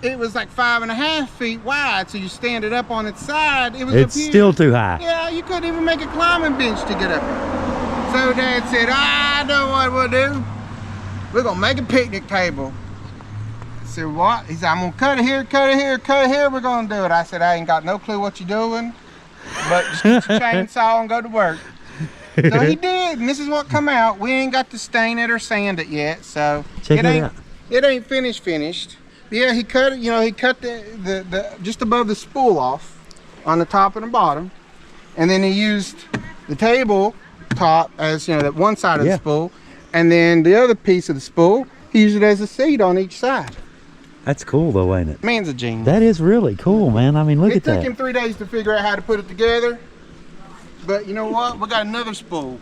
K: it was like 5.5 feet wide. So you stand it up on its side, it was
A: It's still too high.
K: Yeah, you couldn't even make a climbing bench to get up there. So Dad said, I know what we'll do. We're gonna make a picnic table. I said, what? He said, I'm gonna cut it here, cut it here, cut it here. We're gonna do it. I said, I ain't got no clue what you're doing, but just get your chainsaw and go to work. So he did, and this is what come out. We ain't got to stain it or sand it yet, so
A: Check it out.
K: It ain't finished. Yeah, he cut it. You know, he cut the just above the spool off on the top and the bottom, and then he used the table top as, you know, that one side of the spool, and then the other piece of the spool he used it as a seat on each side.
A: That's cool though, ain't it?
K: Man's a genius.
A: That is really cool, man. I mean, look at that.
K: It took him 3 days to figure out how to put it together, but you know what? We got another spool.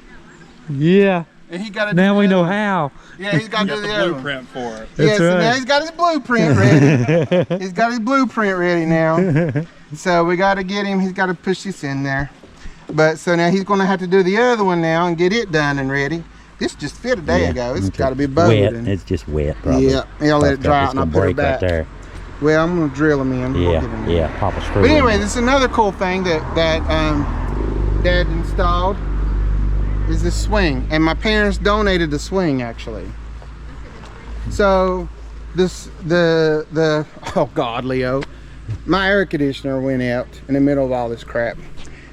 A: Yeah.
K: And he got to
A: now we know how.
K: Yeah, he's got to do the other
H: blueprint for it.
K: Yes,
A: right.
K: Now he's got his blueprint ready. He's got his blueprint ready now. So we got to get him. He's got to push this in there. But so now he's going to have to do the other one now and get it done and ready. This just fit a day ago. It's got to be bowed.
A: Wet. It's just wet, probably.
K: Yeah, I'll let it dry out and I'll put it back.
A: Right there.
K: Well, I'm going to drill them in.
A: Yeah, pop a screw.
K: But anyway, this is another cool thing that Dad installed. Is the swing, and my parents donated the swing actually. So oh God, Leo, my air conditioner went out in the middle of all this crap,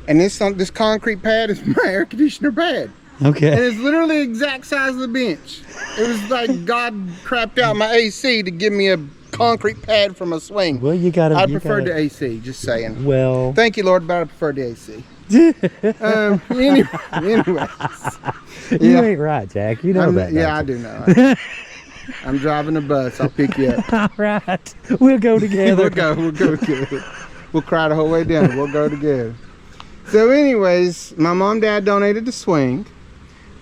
K: and this concrete pad is my air conditioner pad.
A: Okay.
K: And it's literally the exact size of the bench. It was like God crapped out my AC to give me a concrete pad from a swing.
A: Well, you gotta.
K: I preferred the AC. Just saying.
A: Well.
K: Thank you, Lord, but I preferred the AC. Anyways.
A: You ain't right, Jack. You know that.
K: Yeah, I do know. I'm driving the bus. I'll pick you up.
A: All right. We'll go together.
K: We'll go together. We'll cry the whole way down. We'll go together. So anyways, my mom and dad donated the swing.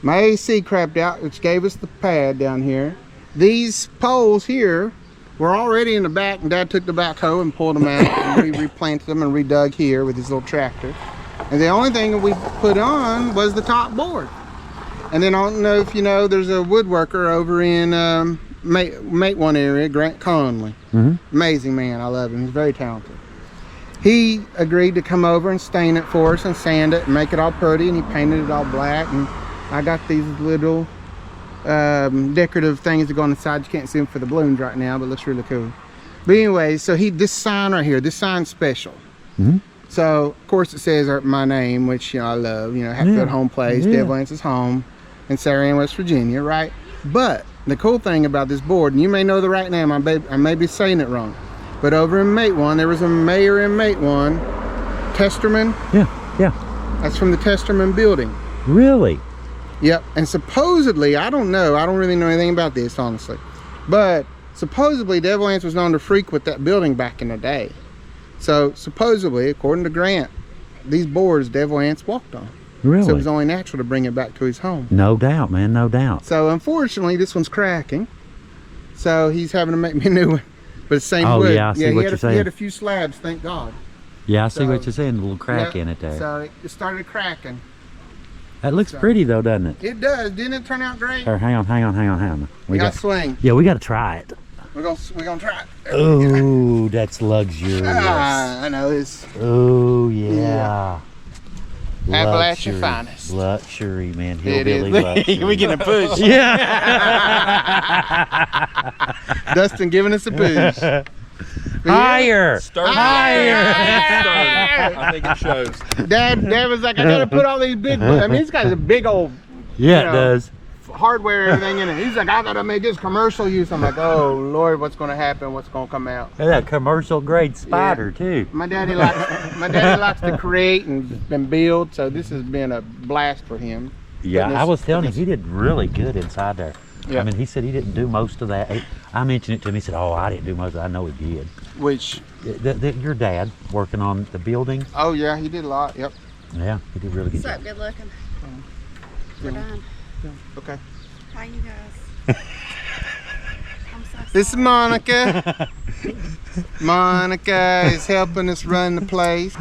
K: My AC crapped out, which gave us the pad down here. These poles here were already in the back, and Dad took the backhoe and pulled them out and replanted them and redug here with his little tractor. And the only thing that we put on was the top board. And then I don't know if you know, there's a woodworker over in Mate One area, Grant Conley. Amazing man, I love him. He's very talented. He agreed to come over and stain it for us and sand it and make it all pretty, and he painted it all black. And I got these little decorative things that go on the side. You can't see them for the balloons right now, but it looks really cool. But anyway, so this sign right here, this sign's special. So of course it says my name, which I love, Hatfield Home Place, Devil Anse's home in Ann West Virginia, right? But the cool thing about this board, and you may know the right name, I may be saying it wrong, but over in Mate One, there was a mayor in Mate One, Testerman.
A: Yeah.
K: That's from the Testerman building.
A: Really?
K: Yep. And supposedly, I don't know, I don't really know anything about this, honestly, but supposedly Devil Anse was known to frequent that building back in the day. So supposedly, according to Grant, these boards Devil Anse walked on.
A: Really?
K: So it was only natural to bring it back to his home.
A: No doubt, man, no doubt.
K: So unfortunately, this one's cracking. So he's having to make me a new one. But it's same wood.
A: Yeah, I see what you're saying.
K: He had a few slabs, thank God.
A: Yeah, I see what you're saying, a little crack in it there.
K: So it started cracking.
A: That looks pretty though, doesn't it?
K: It does. Didn't it turn out great?
A: Hang on.
K: We got swing.
A: Yeah, we got to try it.
K: We're gonna try it.
A: Oh, that's luxurious.
K: I know it's.
A: Oh yeah.
K: Appalachian finest.
A: Luxury, man. Hillbilly luxury.
K: We getting a push.
A: Yeah.
K: Dustin giving us a push.
A: Higher.
H: I think it shows.
K: Dad was like, I gotta put all these big. I mean, he's got a big old.
A: Yeah, it does.
K: Hardware, everything in it. He's like, I gotta make this commercial use. I'm like, oh Lord, what's gonna happen? What's gonna come out?
A: That commercial grade spider too.
K: My daddy likes to create and build, so this has been a blast for him.
A: Yeah, I was telling him he did really good inside there. Yeah. I mean, he said he didn't do most of that. I mentioned it to him. He said, "Oh, I didn't do most of that." I know he did.
K: Which?
A: Your dad working on the building.
K: Oh yeah, he did a lot. Yep.
A: Yeah, he did really good.
C: What's up? Good looking. We're done.
K: Okay.
C: Hi, you guys. I'm so sorry.
K: This is Monica. Monica is helping us run the place.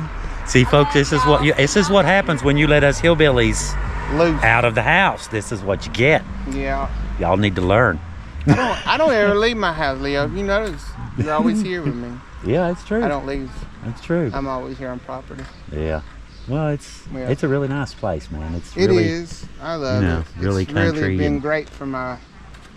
A: See, folks, this is what happens when you let us hillbillies
K: loose
A: out of the house. This is what you get.
K: Yeah.
A: Y'all need to learn.
K: I don't ever leave my house, Leo. You notice you're always here with me.
A: Yeah, that's true.
K: I don't leave.
A: That's true.
K: I'm always here on property.
A: Yeah. Well, it's a really nice place, man.
K: It
A: really,
K: is. I love it.
A: Really
K: it's
A: country.
K: Really been great for my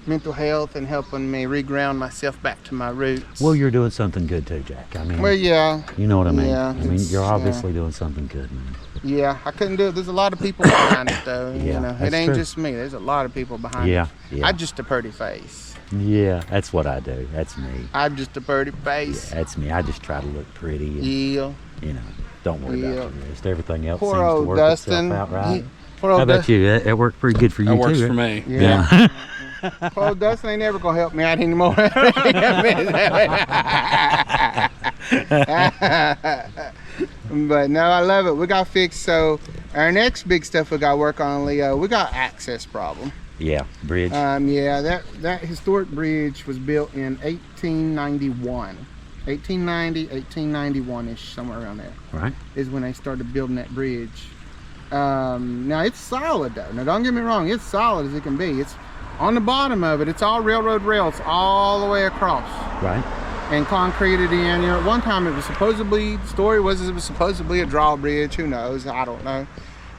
K: mental health and helping me reground myself back to my roots.
A: Well, you're doing something good too, Jack. I mean,
K: well, yeah.
A: You know what I mean?
K: Yeah,
A: I mean, you're obviously doing something good, man.
K: Yeah, I couldn't do it. There's a lot of people behind it, though.
A: Yeah,
K: it ain't just me. There's a lot of people behind it.
A: Yeah.
K: I'm just a pretty face.
A: Yeah, that's what I do. That's me.
K: I'm just a pretty face.
A: Yeah, that's me. I just try to look pretty. And,
K: yeah.
A: Don't worry about the rest. Everything else
K: Poor
A: seems to
K: old
A: work
K: Dustin.
A: itself out right.
K: How
A: about you? It worked pretty good for you too.
H: That works
A: right?
H: for me.
K: Yeah. Poor old Dustin ain't never gonna help me out anymore. But no, I love it. We got fixed. So our next big stuff we got to work on, Leo, we got access problem.
A: Yeah, bridge.
K: Yeah, that historic bridge was built in 1891. 1890, 1891-ish, somewhere around there.
A: Right.
K: Is when they started building that bridge. Now it's solid though. Now don't get me wrong, it's solid as it can be. It's on the bottom of it, it's all railroad rails all the way across.
A: Right.
K: And concreted in. At one time it was supposedly, the story was it was supposedly a drawbridge. Who knows? I don't know.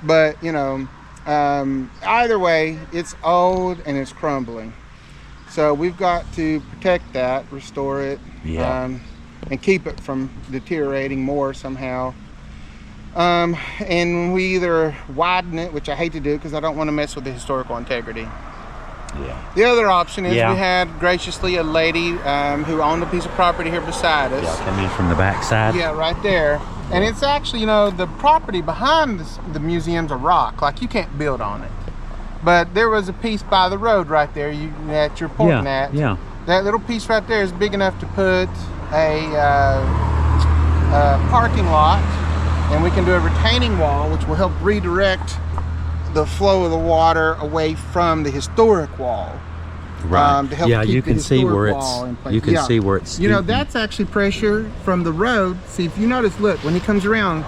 K: But either way, it's old and it's crumbling. So we've got to protect that, restore it, and keep it from deteriorating more somehow. And we either widen it, which I hate to do because I don't want to mess with the historical integrity.
A: Yeah.
K: The other option is we had graciously a lady who owned a piece of property here beside us.
A: Yeah, come in from the back side.
K: Yeah, right there. And it's actually, the property behind the museum's a rock. Like, you can't build on it. But there was a piece by the road right there that you're pointing at.
A: Yeah.
K: That little piece right there is big enough to put a parking lot. And we can do a retaining wall, which will help redirect the flow of the water away from the historic wall.
A: Right.
K: To help keep
A: you can
K: the
A: see where
K: wall in place.
A: you can see where it's.
K: That's actually pressure from the road. See, if you notice, look, when he comes around,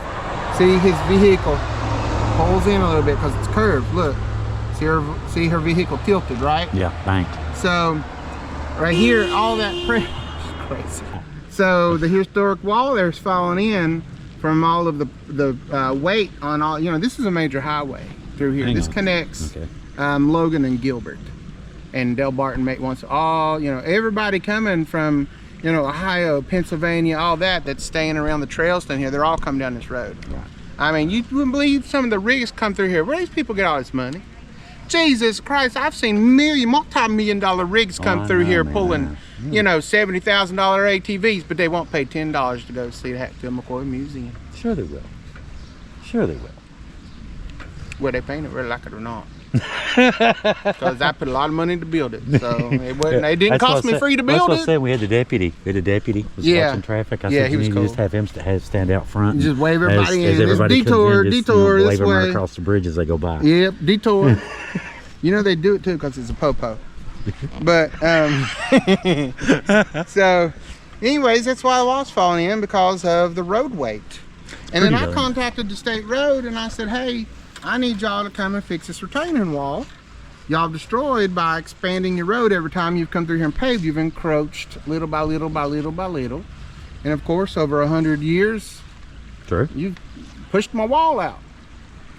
K: see his vehicle pulls in a little bit because it's curved. Look, See her vehicle tilted, right?
A: Yeah, banked.
K: So right here, all that crazy. So the historic wall there's falling in from all of the weight on all. You know, this is a major highway through here. This connects Logan and Gilbert, and Del Barton wants all, you know, everybody coming from, you know, Ohio, Pennsylvania, all that's staying around the trails down here. They're all coming down this road. Right. I mean, you wouldn't believe some of the rigs come through here. Where do these people get all this money? Jesus Christ, I've seen multi-million-dollar rigs come through here pulling, you know, $70,000 ATVs, but they won't pay $10 to go see the Hatfield McCoy Museum.
A: Sure they will. Sure they will.
K: Well, they paint it really like it or not. Because I put a lot of money to build it, so it didn't cost me free to build it.
A: That's what I said. We had the deputy. Was watching traffic. I said,
K: he was cool.
A: Just have him stand out front.
K: And just wave everybody in.
A: Everybody
K: detour
A: in,
K: this
A: wave them
K: way.
A: right across the bridge as they go by.
K: Yep, detour. You know they do it too because it's a popo. But so, anyways, that's why the wall's falling in, because of the road weight. And then I contacted the state road and I said, hey, I need y'all to come and fix this retaining wall. Y'all destroyed by expanding your road. Every time you've come through here and paved, you've encroached little by little by little by little. And of course, over 100 years, you've pushed my wall out.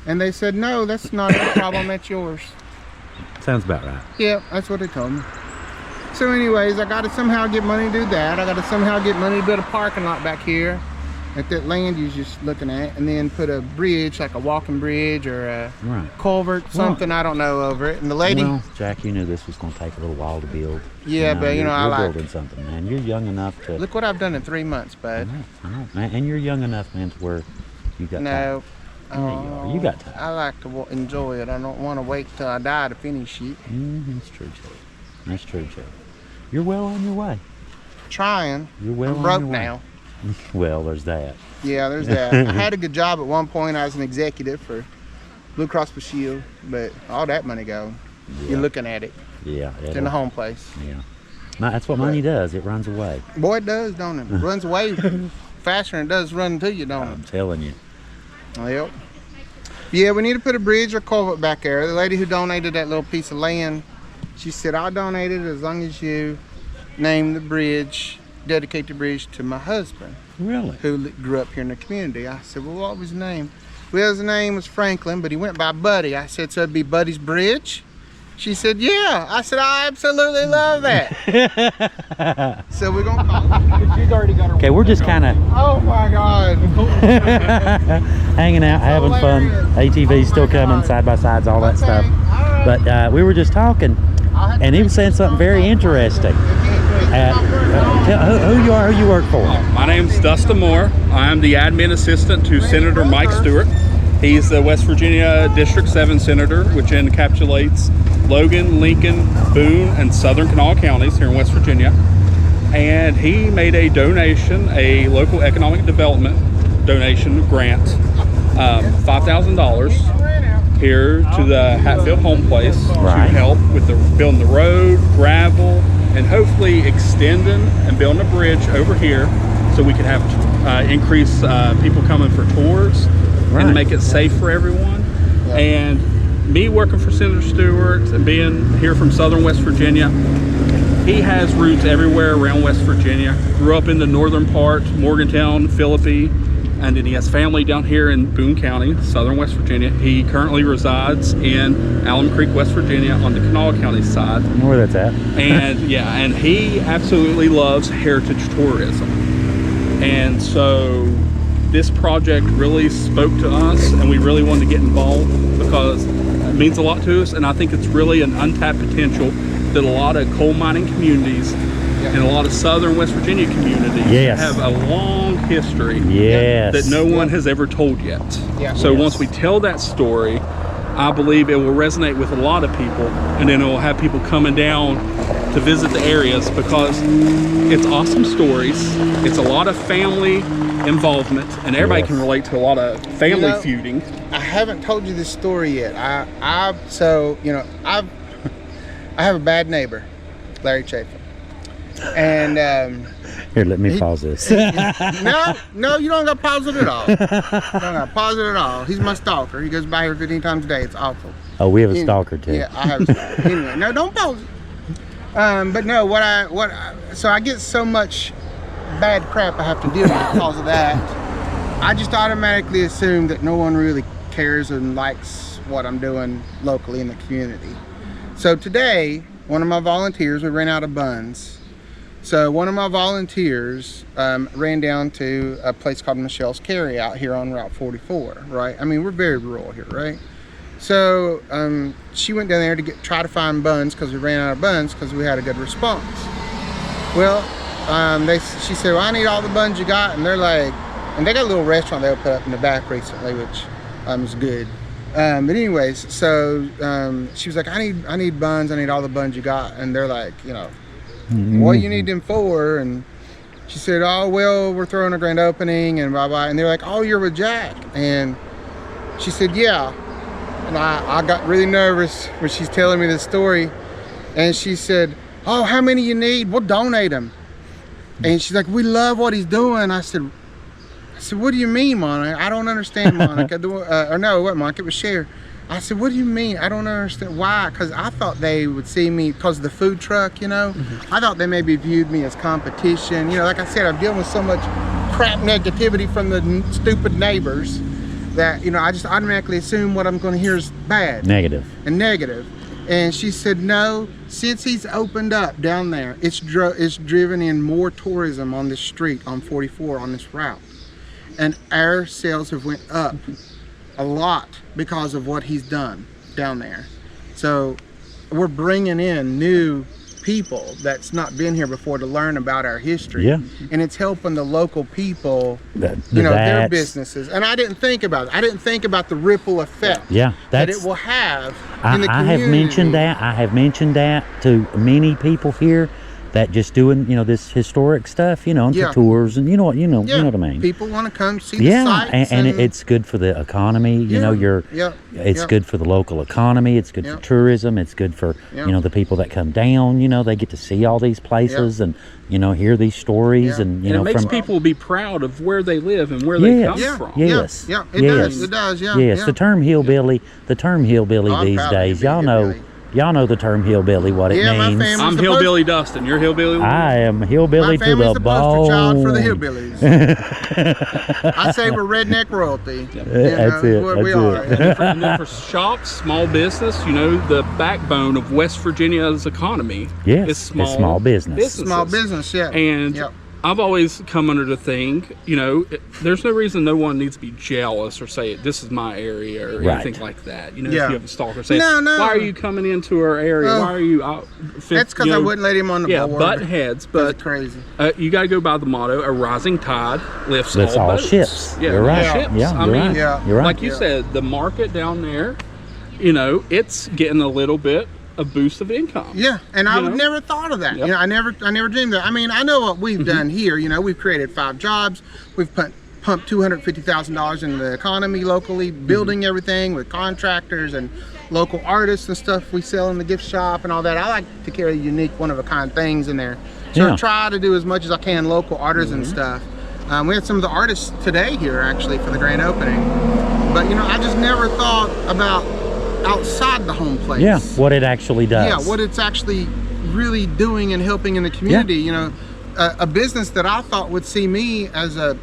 K: And they said, no, that's not your problem, that's yours.
A: Sounds about right.
K: Yeah, that's what they told me. So anyways, I got to somehow get money to do that. I got to somehow get money to build a parking lot back here at that land you're just looking at, and then put a bridge, like a walking bridge or a culvert, something, I don't know, over it. And the lady...
A: Well, Jack, you knew this was going to take a little while to build.
K: Yeah, but you know, I like...
A: You're building something, man. You're young enough to...
K: Look what I've done in 3 months, bud.
A: I know, man. And you're young enough, man, to where you got time. You got time.
K: I like to enjoy it. I don't want to wait till I die to finish it.
A: That's true, Joe. That's true, Joe. You're well on your way.
K: Trying.
A: You're well
K: I'm
A: on your
K: broke
A: way.
K: now.
A: Well, there's that.
K: Yeah, there's that. I had a good job at one point. I was an executive for Blue Cross Blue Shield, but all that money go. Yeah. You're looking at it.
A: Yeah.
K: It's in the home place.
A: Yeah. That's what money does. It runs away.
K: Boy, it does, don't it? It runs away faster than it does run to you, don't it?
A: I'm telling you.
K: Yep. Yeah, we need to put a bridge or culvert back there. The lady who donated that little piece of land, she said, I'll donate it as long as you name the bridge, dedicate the bridge to my husband.
A: Really?
K: Who grew up here in the community. I said, well, what was his name? Well, his name was Franklin, but he went by Buddy. I said, so it'd be Buddy's Bridge? She said, yeah. I said, I absolutely love that. So we're going to call it.
B: She's already got her.
A: Okay, we're just kind of...
K: Oh, my God.
A: hanging out, having fun. ATVs still coming, side by sides, all that stuff. But we were just talking, and he was saying something very interesting. Who you are, who you work for?
L: My name's Dustin Moore. I'm the admin assistant to Senator Mike Stewart. He's the West Virginia District 7 Senator, which encapsulates Logan, Lincoln, Boone, and Southern Kanawha counties here in West Virginia. And he made a donation, a local economic development donation grant, $5,000 here to the Hatfield Home Place to help with building the road, gravel, and hopefully extending and building a bridge over here so we can have increase people coming for tours and make it safe for everyone. And me working for Senator Stewart and being here from Southern West Virginia, he has roots everywhere around West Virginia. Grew up in the northern part, Morgantown, Philippi, and then he has family down here in Boone County, Southern West Virginia. He currently resides in Alum Creek, West Virginia on the Kanawha County side.
A: I know where that's at.
L: And yeah, and he absolutely loves heritage tourism. And so this project really spoke to us, and we really wanted to get involved because it means a lot to us, and I think it's really an untapped potential that a lot of coal mining communities and a lot of Southern West Virginia communities have a long history that no one has ever told yet. So once we tell that story, I believe it will resonate with a lot of people, and then it will have people coming down to visit the areas because it's awesome stories. It's a lot of family involvement, and everybody can relate to a lot of family feuding.
K: I haven't told you this story yet. I have a bad neighbor, Larry Chafin, and
A: Here, let me pause this.
K: No, you don't got to pause it at all. You don't got to pause it at all. He's my stalker. He goes by here 15 times a day. It's awful.
A: Oh, we have a stalker too.
K: Yeah, I have a stalker. Anyway, no, don't pause it. But no, so I get so much bad crap I have to deal with because of that. I just automatically assume that no one really cares and likes what I'm doing locally in the community. So today, one of my volunteers, we ran out of buns. So one of my volunteers ran down to a place called Michelle's Carry out here on Route 44, right? I mean, we're very rural here, right? So she went down there to try to find buns because we ran out of buns because we had a good response. Well, she said, well, I need all the buns you got. And they're like, and they got a little restaurant they put up in the back recently, which was good. But anyways, so she was like, I need buns. I need all the buns you got. And they're like, you know, what do you need them for? And she said, oh, well, we're throwing a grand opening and blah, blah. And they're like, oh, you're with Jack. And she said, yeah. And I got really nervous when she's telling me this story. And she said, oh, how many you need? We'll donate them. And she's like, we love what he's doing. I said, what do you mean, Monica? I don't understand, Monica. Or no, what, Monica? It was Cher. I said, what do you mean? I don't understand. Why? Because I thought they would see me, because of the food truck, you know? I thought they maybe viewed me as competition. You know, like I said, I'm dealing with so much crap negativity from the stupid neighbors that, you know, I just automatically assume what I'm going to hear is bad.
A: Negative.
K: And negative. And she said, no, since he's opened up down there, it's driven in more tourism on this street, on 44, on this route. And our sales have went up a lot because of what he's done down there. So we're bringing in new people that's not been here before to learn about our history.
A: Yeah.
K: And it's helping the local people, you know, their businesses. And I didn't think about it. I didn't think about the ripple effect that it will have in the community.
A: I have mentioned that to many people here that just doing, you know, this historic stuff, you know, and for tours and you know what I mean.
K: People want to come see the sites.
A: And it's good for the economy, you know, it's good for the local economy, it's good for tourism, it's good for, you know, the people that come down, you know, they get to see all these places and, you know, hear these stories and, you know,
L: it makes people be proud of where they live and where they come from.
A: Yes.
K: It does.
A: Yes, the term hillbilly these days, y'all know the term hillbilly, what it means.
L: I'm hillbilly Dustin. You're hillbilly.
A: I am hillbilly to the bone.
K: Poster child for the hillbillies. I say we're redneck royalty.
A: That's it.
K: We are.
L: And then for shops, small business, you know, the backbone of West Virginia's economy is small business.
K: Small business, yeah.
L: And I've always come under the thing, you know, there's no reason no one needs to be jealous or say, this is my area or anything like that. You know, if you have a stalker saying, why are you coming into our area? Why are you out?
K: That's because I wouldn't let him on the board.
L: Butt heads. But
K: crazy.
L: You got to go by the motto, a rising tide lifts all boats.
A: Ships.
L: Yeah,
A: you're right.
L: Ships.
A: Yeah,
L: I mean,
A: you're right.
L: Like you said, the market down there, you know, it's getting a little bit a boost of income.
K: Yeah, and I would never thought of that. You know, I never dreamed that. I mean, I know what we've done here. You know, we've created 5 jobs. We've pumped $250,000 into the economy locally, building everything with contractors and local artists and stuff we sell in the gift shop and all that. I like to carry unique, one-of-a-kind things in there. So I try to do as much as I can local artisan stuff. We had some of the artists today here, actually, for the grand opening. But, you know, I just never thought about outside the home place.
A: Yeah, what it actually does.
K: Yeah, what it's actually really doing and helping in the community. You know, a business that I thought would see me as a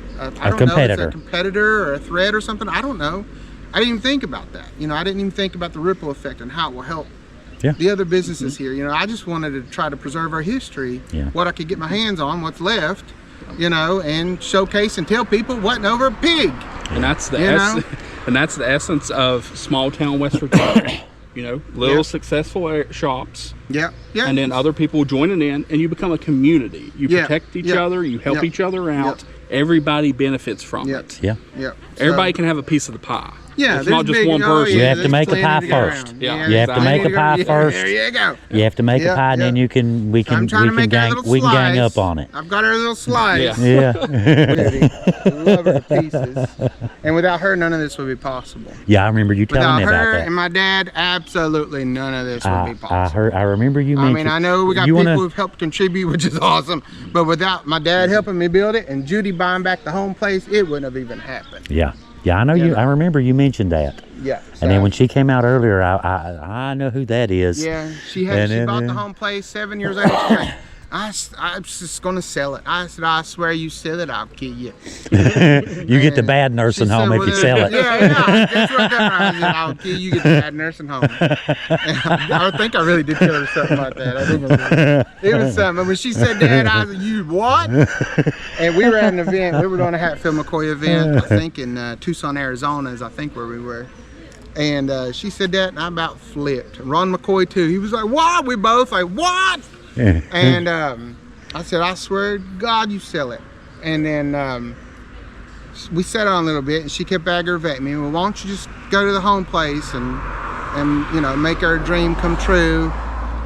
K: competitor or a threat or something. I don't know. I didn't even think about that. You know, I didn't even think about the ripple effect and how it will help the other businesses here. You know, I just wanted to try to preserve our history, what I could get my hands on, what's left, you know, and showcase and tell people wasn't over a pig.
L: And that's the and that's the essence of small town West Virginia. You know, little successful shops. And then other people joining in, and you become a community. You protect each other. You help each other out. Everybody benefits from it.
A: Yeah.
K: So,
L: everybody can have a piece of the pie.
K: Yeah,
L: it's not
K: there's
L: just
K: big-
L: one
K: oh,
L: person.
A: You have to
K: there's
A: make a pie
K: plenty to go
A: first.
K: around.
L: Yeah,
A: You have to
K: plenty
A: make a
K: go-
A: pie
K: yeah,
A: first.
K: There you go.
A: You have to make a
K: Yep,
A: pie, and then
K: yep.
A: we
K: I'm trying to make that little
A: we can gang
K: slice.
A: up on it.
K: I've got her little slice.
L: Yeah.
A: Yeah.
K: Love her to pieces. And without her, none of this would be possible.
A: Yeah, I remember you telling
K: Without
A: me about
K: her
A: that.
K: and my dad, absolutely none of this would be possible.
A: I remember you
K: I
A: mentioned.
K: mean, I know we got
A: you
K: people
A: wanna-
K: who've helped contribute, which is awesome. But without my dad helping me build it and Judy buying back the home place, it wouldn't have even happened.
A: Yeah, yeah, I know you. I remember you mentioned that.
K: Yeah.
A: And then when she came out earlier, I know who that is.
K: Yeah, she
A: And
K: bought
A: then-
K: the home place 7 years later. She's like, I'm just gonna sell it. I said, I swear you sell it, I'll kill you.
A: You get the bad nursing
K: She
A: home
K: said,
A: if you
K: well,
A: sell it.
K: Yeah, that's what I said. I'll kill you, get the bad nursing home. I think I really did tell her something like that. I think it was something. When she said that, I was like, you what? And we were at an event. We were doing a Hatfield McCoy event, I think in Tucson, Arizona, is I think where we were. And she said that, and I about flipped. Ron McCoy too. He was like, "What?" We both like, "What?" And I said, "I swear to God, you sell it." And then we sat on a little bit, and she kept aggravating me. Well, why don't you just go to the home place and you know, make our dream come true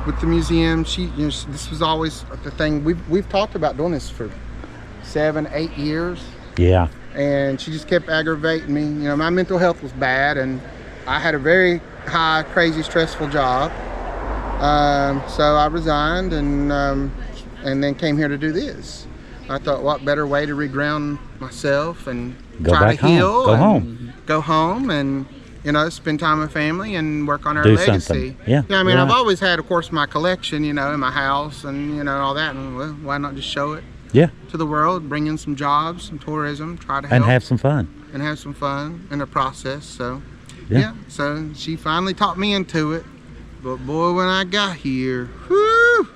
K: with the museum? This was always the thing. We've talked about doing this for 7, 8 years.
A: Yeah.
K: And she just kept aggravating me. You know, my mental health was bad, and I had a very high, crazy, stressful job. So I resigned and then came here to do this. I thought, what better way to reground myself and try to heal, go home, and you know, spend time with family and work on our
A: Do
K: legacy.
A: something. Yeah.
K: I mean,
A: Yeah.
K: I've always had, of course, my collection, you know, in my house and you know all that. And well, why not just show it?
A: Yeah.
K: To the world, bring in some jobs, some tourism, try to help.
A: And have some fun.
K: And have some fun in the process. So,
A: Yeah.
K: so she finally talked me into it. But boy, when I got here, whew,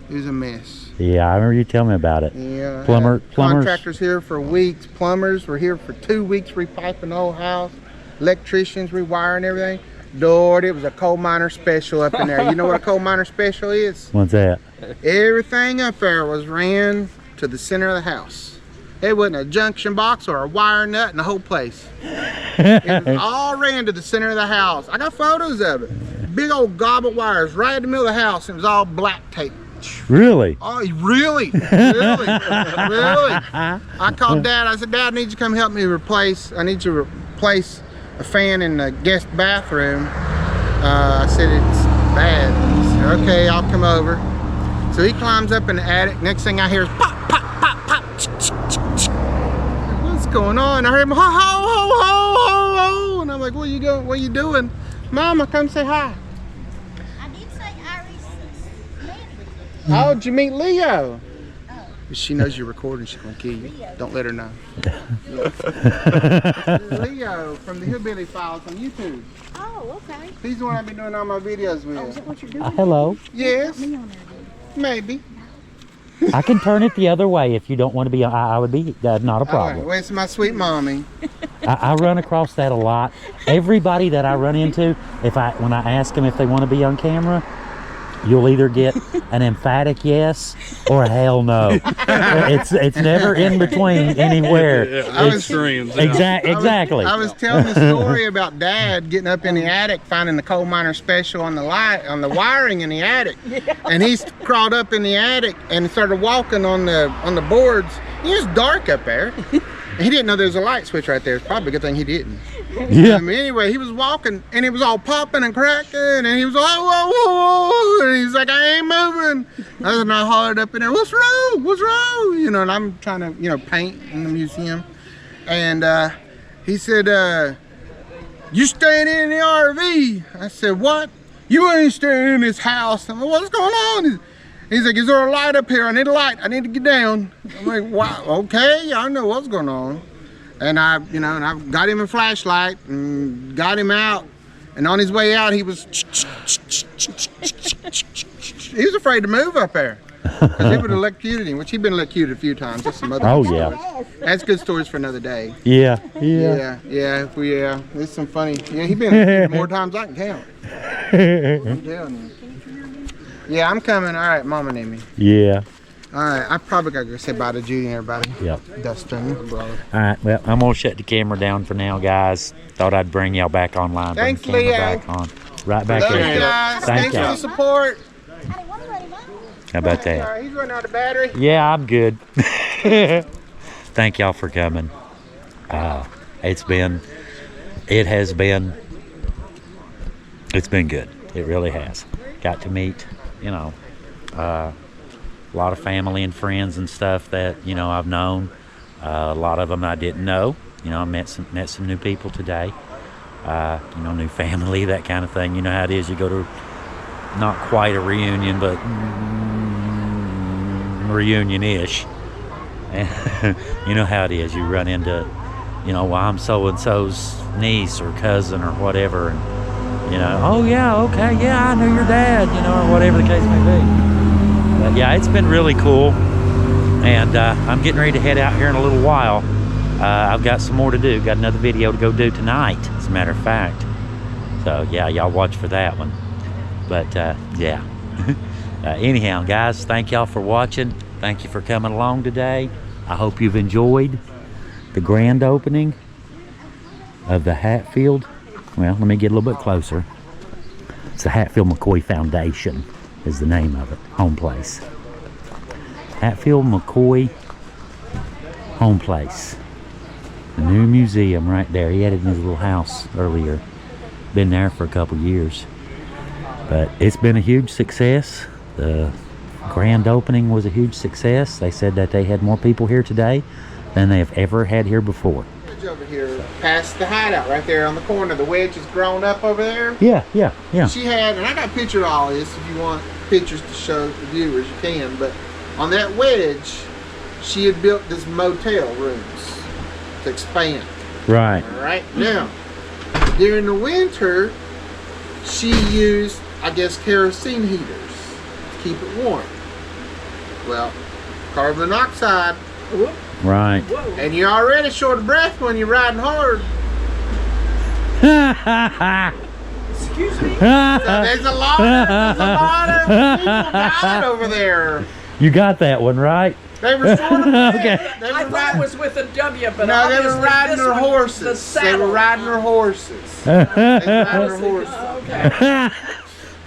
K: it was a mess.
A: Yeah, I remember you telling me about it.
K: Yeah.
A: Plumbers.
K: Contractors here for weeks. Plumbers were here for 2 weeks repiping the whole house. Electricians rewiring everything. Lord, it was a coal miner special up in there. You know what a coal miner special is?
A: What's that?
K: Everything up there was ran to the center of the house. It wasn't a junction box or a wire nut in the whole place. It was all ran to the center of the house. I got photos of it. Big old gobble wires right in the middle of the house. And it was all black tape.
A: Really?
K: Oh, really? Really? Really? I called Dad. I said, Dad, I need you to come help me replace. I need you to replace a fan in the guest bathroom. I said, it's bad. He said, okay, I'll come over. So he climbs up in the attic. Next thing I hear is pop, pop, pop, pop. What's going on? I heard him ho, ho, ho, ho, ho, ho. And I'm like, what are you doing? Mama, come say hi.
C: I did say Iris met with
K: Oh,
C: you.
K: did you meet Leo? If she knows you're recording, she's gonna kill you. Don't let her know. Leo from the Hillbilly Files on YouTube.
C: Oh, okay.
K: He's the one I've been doing all my videos with.
C: Oh, is that what you're doing?
A: Hello.
K: Yes.
C: Me on there, then.
K: Maybe.
A: I can turn it the other way if you don't want to be. I would be. Not a
K: All right.
A: problem.
K: Well, it's my sweet mommy.
A: I run across that a lot. Everybody that I run into, when I ask them if they want to be on camera, you'll either get an emphatic yes or a hell no. It's never in between anywhere.
L: Extremes.
A: Exactly.
K: I was telling the story about Dad getting up in the attic, finding the coal miner special on the the wiring in the attic, and he's crawled up in the attic and started walking on the boards. It was dark up there. He didn't know there was a light switch right there. It's probably a good thing he didn't.
A: Yeah.
K: I mean, anyway, he was walking and it was all popping and cracking, and he was and he's like, I ain't moving. And I hollered up in there, what's wrong? What's wrong? You know, and I'm trying to, you know, paint in the museum. And he said, you staying in the RV? I said, what? You ain't staying in this house. I'm like, what's going on? He's like, is there a light up here? I need a light. I need to get down. I'm like, wow, okay, I know what's going on. And I got him a flashlight and got him out. And on his way out, he was afraid to move up there. Because he would have electrocuted him, which he'd been electrocuted a few times. That's some other stories. That's good stories for another day.
A: Yeah.
K: There's some funny. Yeah, he's been electrocuted more times than I can count. I'm telling you. Yeah, I'm coming. All right, Mama need me.
A: Yeah.
K: All right, I probably gotta go say bye to Judy and everybody.
A: Yep.
K: Dustin, brother.
A: All right, well, I'm gonna shut the camera down for now, guys. Thought I'd bring y'all back online. Bring
K: Thanks,
A: the camera
K: Leo.
A: back on. Right back
K: Love you
A: at you.
K: guys.
A: Thank
K: Thanks for
A: y'all.
K: the support.
A: How about that?
K: Sorry, he's running out of battery.
A: Yeah, I'm good. Thank y'all for coming. It's been good. It really has. Got to meet, you know, a lot of family and friends and stuff that, you know, I've known. A lot of them I didn't know. You know, I met some new people today. You know, new family, that kind of thing. You know how it is. You go to not quite a reunion, but reunion-ish. And you know how it is. You run into, you know, well, I'm so-and-so's niece or cousin or whatever, and you know, oh yeah, okay, yeah, I know your dad, you know, or whatever the case may be. But yeah, it's been really cool, and I'm getting ready to head out here in a little while. I've got some more to do. Got another video to go do tonight, as a matter of fact. So yeah, y'all watch for that one. But yeah. Anyhow, guys, thank y'all for watching. Thank you for coming along today. I hope you've enjoyed the grand opening of the Hatfield. Well, let me get a little bit closer. It's the Hatfield McCoy Foundation is the name of it. Home Place. Hatfield McCoy Home Place. The new museum right there. He had it in his little house earlier. Been there for a couple years. But it's been a huge success. The grand opening was a huge success. They said that they had more people here today than they have ever had here before.
K: Over here, past the hideout, right there on the corner. The wedge is grown up over there.
A: Yeah.
K: She had, and I got a picture of all this. If you want pictures to show the viewers, you can. But on that wedge, she had built this motel rooms to expand.
A: Right.
K: All right. Now, during the winter, she used, I guess, kerosene heaters to keep it warm. Well, carbon monoxide. Whoop.
A: Right.
K: And you're already short of breath when you're riding hard.
J: Excuse me?
K: So there's a lot of people died over there.
A: You got that one, right?
K: They were short of breath.
A: Okay.
J: I thought it was with a W, but
K: no, they were
J: obviously
K: riding
J: this
K: their
J: one was
K: horses.
J: the
K: They
J: saddle.
K: were riding their horses. They were riding their horses.
J: Okay.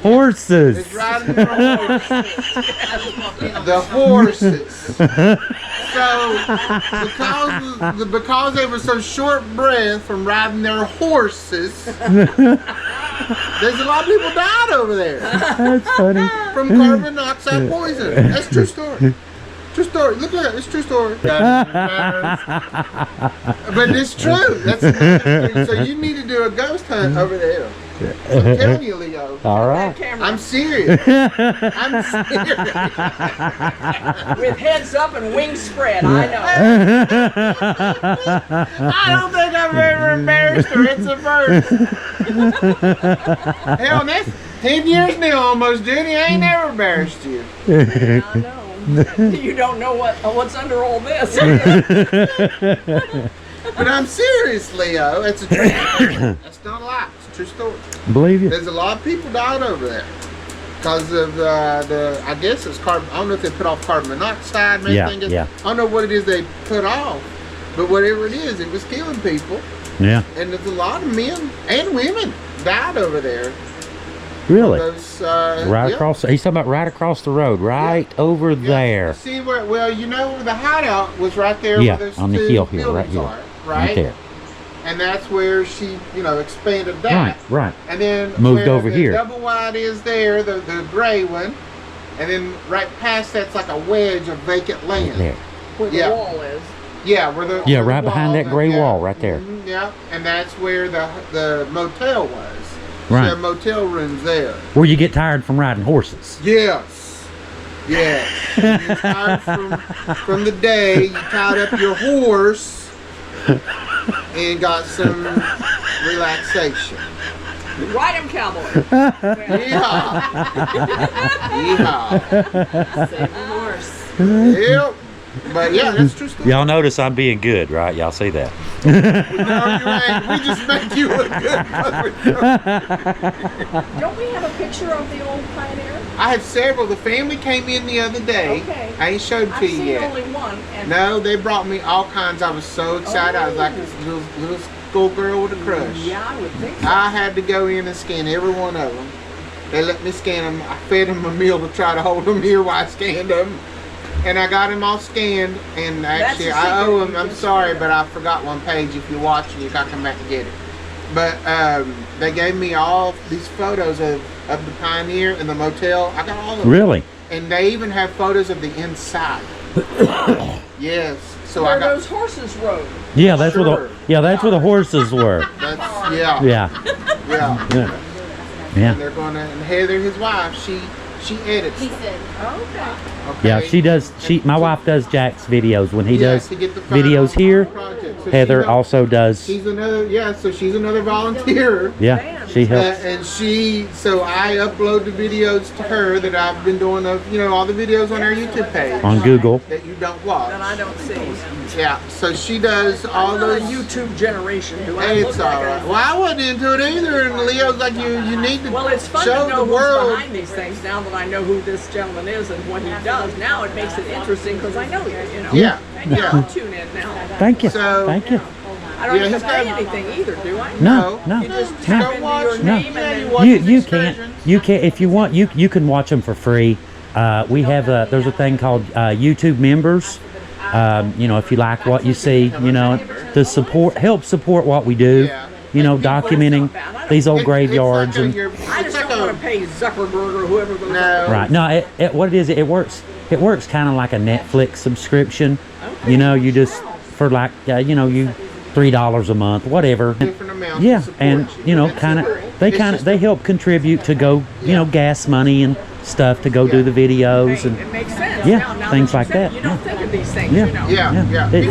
A: Horses.
K: It's riding their horses. The horses. So, because they were so short breath from riding their horses, there's a lot of people died over there.
A: That's funny.
K: From carbon monoxide poison. That's true story. True story. Look at that. It's true story. But it's true. That's true. So you need to do a ghost hunt over there. I'm telling you, Leo.
A: All right.
K: I'm serious. I'm serious.
J: With heads up and wings spread, I know.
K: I don't think I've ever embarrassed her. It's a first. Hell, that's 10 years now almost, Jenny. I ain't never embarrassed you.
J: I know. You don't know what's under all this.
K: But I'm serious, Leo. It's a true story. That's not a lie. It's a true story.
A: Believe you.
K: There's a lot of people died over there because of I guess it's carbon. I don't know if they put off carbon monoxide or anything.
A: Yeah.
K: I don't know what it is they put off, but whatever it is, it was killing people.
A: Yeah.
K: And there's a lot of men and women died over there.
A: Really?
K: Those,
A: right across. He's talking about right across the road, right over there.
K: See where? Well, you know where the hideout was, right there.
A: Yeah,
K: where those
A: on the
K: two
A: hill here, right
K: buildings
A: here,
K: are, right
A: there.
K: And that's where she, expanded that.
A: Right.
K: And then
A: Moved
K: where
A: over
K: the
A: here.
K: double wide is there, the gray one, and then right past that's like a wedge of vacant land.
A: There.
J: Where the wall is.
K: Yeah, where the
A: right behind that gray wall, right there.
K: Yeah, and that's where the motel was.
A: Right.
K: So motel rooms there.
A: Where you get tired from riding horses.
K: Yes. Yes. You're tired from the day. You tied up your horse and got some relaxation.
J: Ride him, cowboy.
K: Yeehaw. Yeehaw.
J: Save the horse.
K: Yep. But yeah, that's true story.
A: Y'all notice I'm being good, right? Y'all see that?
K: No, you ain't. We just make you look good.
J: Don't we have a picture of the old Pioneer?
K: I had several. The family came in the other day.
J: Okay.
K: I ain't showed it to
J: I've
K: you
J: seen
K: yet.
J: only one. And
K: No, they brought me all kinds. I was so excited. I was like this little schoolgirl with a crush.
J: Yeah, I would think so.
K: I had to go in and scan every one of them. They let me scan them. I fed them a meal to try to hold them here while I scanned them. And I got them all scanned. And actually, I owe them. I'm sorry, but I forgot one page. If you're watching, you got to come back and get it. But they gave me all these photos of the Pioneer and the motel. I got all of them.
A: Really?
K: And they even have photos of the inside. Yes. So
J: where
K: I got
J: those horses rode.
A: Yeah, that's where the horses were.
K: That's
A: Yeah.
K: yeah.
A: Yeah.
K: And they're gonna, and Heather, his wife, she edits.
I: He said,
J: Okay.
A: Yeah, she does. My wife does Jack's videos when he does
K: to get the final
A: videos here.
K: project. So
A: Heather
K: she's
A: also does.
K: She's another, so she's another volunteer.
A: Yeah, she helps.
K: And so I upload the videos to her that I've been doing of, all the videos on our YouTube page.
A: On Google.
K: That you don't watch.
J: That I don't see.
K: Yeah, so she does all
J: I'm
K: those.
J: not a YouTube generation. Do I
K: Hey,
J: look
K: it's
J: like
K: all right. Well, I wasn't into it either, and Leo's like, you need to
J: Well, it's fun
K: show
J: to know
K: the
J: who's
K: world.
J: behind these things now that I know who this gentleman is and what he does. Now it makes it interesting because I know you,
K: Yeah,
J: And I'll tune in now.
A: Thank you.
K: So-
A: Thank you.
J: I don't
K: Yeah,
J: have
K: he's
J: to pay
K: got-
J: anything either, do I?
A: No.
J: You just
A: No.
J: type into your
A: No.
J: name and then
A: You can't. You can if you want. You can watch them for free. We have there's a thing called YouTube members. If you like what you see, to help support what we do. Documenting these old graveyards and
J: I just don't want to pay Zuckerberg or whoever goes
A: right. No, what it is, it works. It works kind of like a Netflix subscription. You just for like you $3 a month, whatever. Yeah, and they help contribute to go gas money and stuff to go do the videos and
J: It makes sense.
A: Yeah,
J: now
A: things
J: that you
A: like
J: said
A: that,
J: it, You don't think of these things,
A: Yeah.
K: Yeah.
A: It-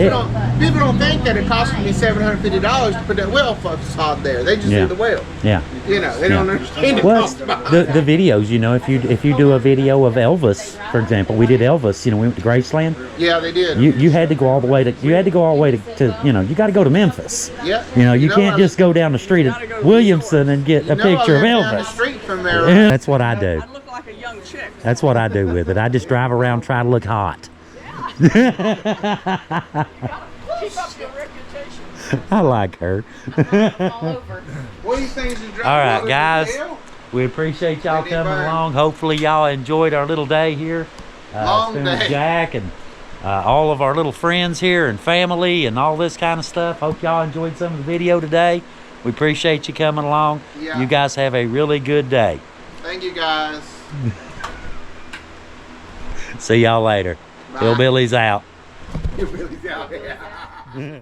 K: People don't think that it cost me $750 to put that well facade there. They just
A: Yeah.
K: do the well.
A: Yeah.
K: They don't understand it.
A: Well,
K: costs about
A: the videos, if you do a video of Elvis, for example, we did Elvis. We went to Graceland.
K: Yeah, they did.
A: You had to go all the way to you got to go to Memphis.
K: Yeah.
A: You can't just go down the street at Williamson and get a picture of
K: I live down the
A: Elvis.
K: street from there.
A: Yeah, that's what I do.
J: I look like a young chick.
A: That's what I do with it. I just drive around, try to look hot.
J: Keep up your reputation.
A: I like her.
I: all over.
K: What do you think is the
A: All right, guys. We appreciate y'all coming along. Hopefully y'all enjoyed our little day here.
K: Long
A: spent with
K: day.
A: Jack and all of our little friends here and family and all this kind of stuff. Hope y'all enjoyed some of the video today. We appreciate you coming along.
K: Yeah.
A: You guys have a really good day.
K: Thank you, guys.
A: See y'all later.
K: Bye.
A: Hillbilly's out.
K: You're really out here.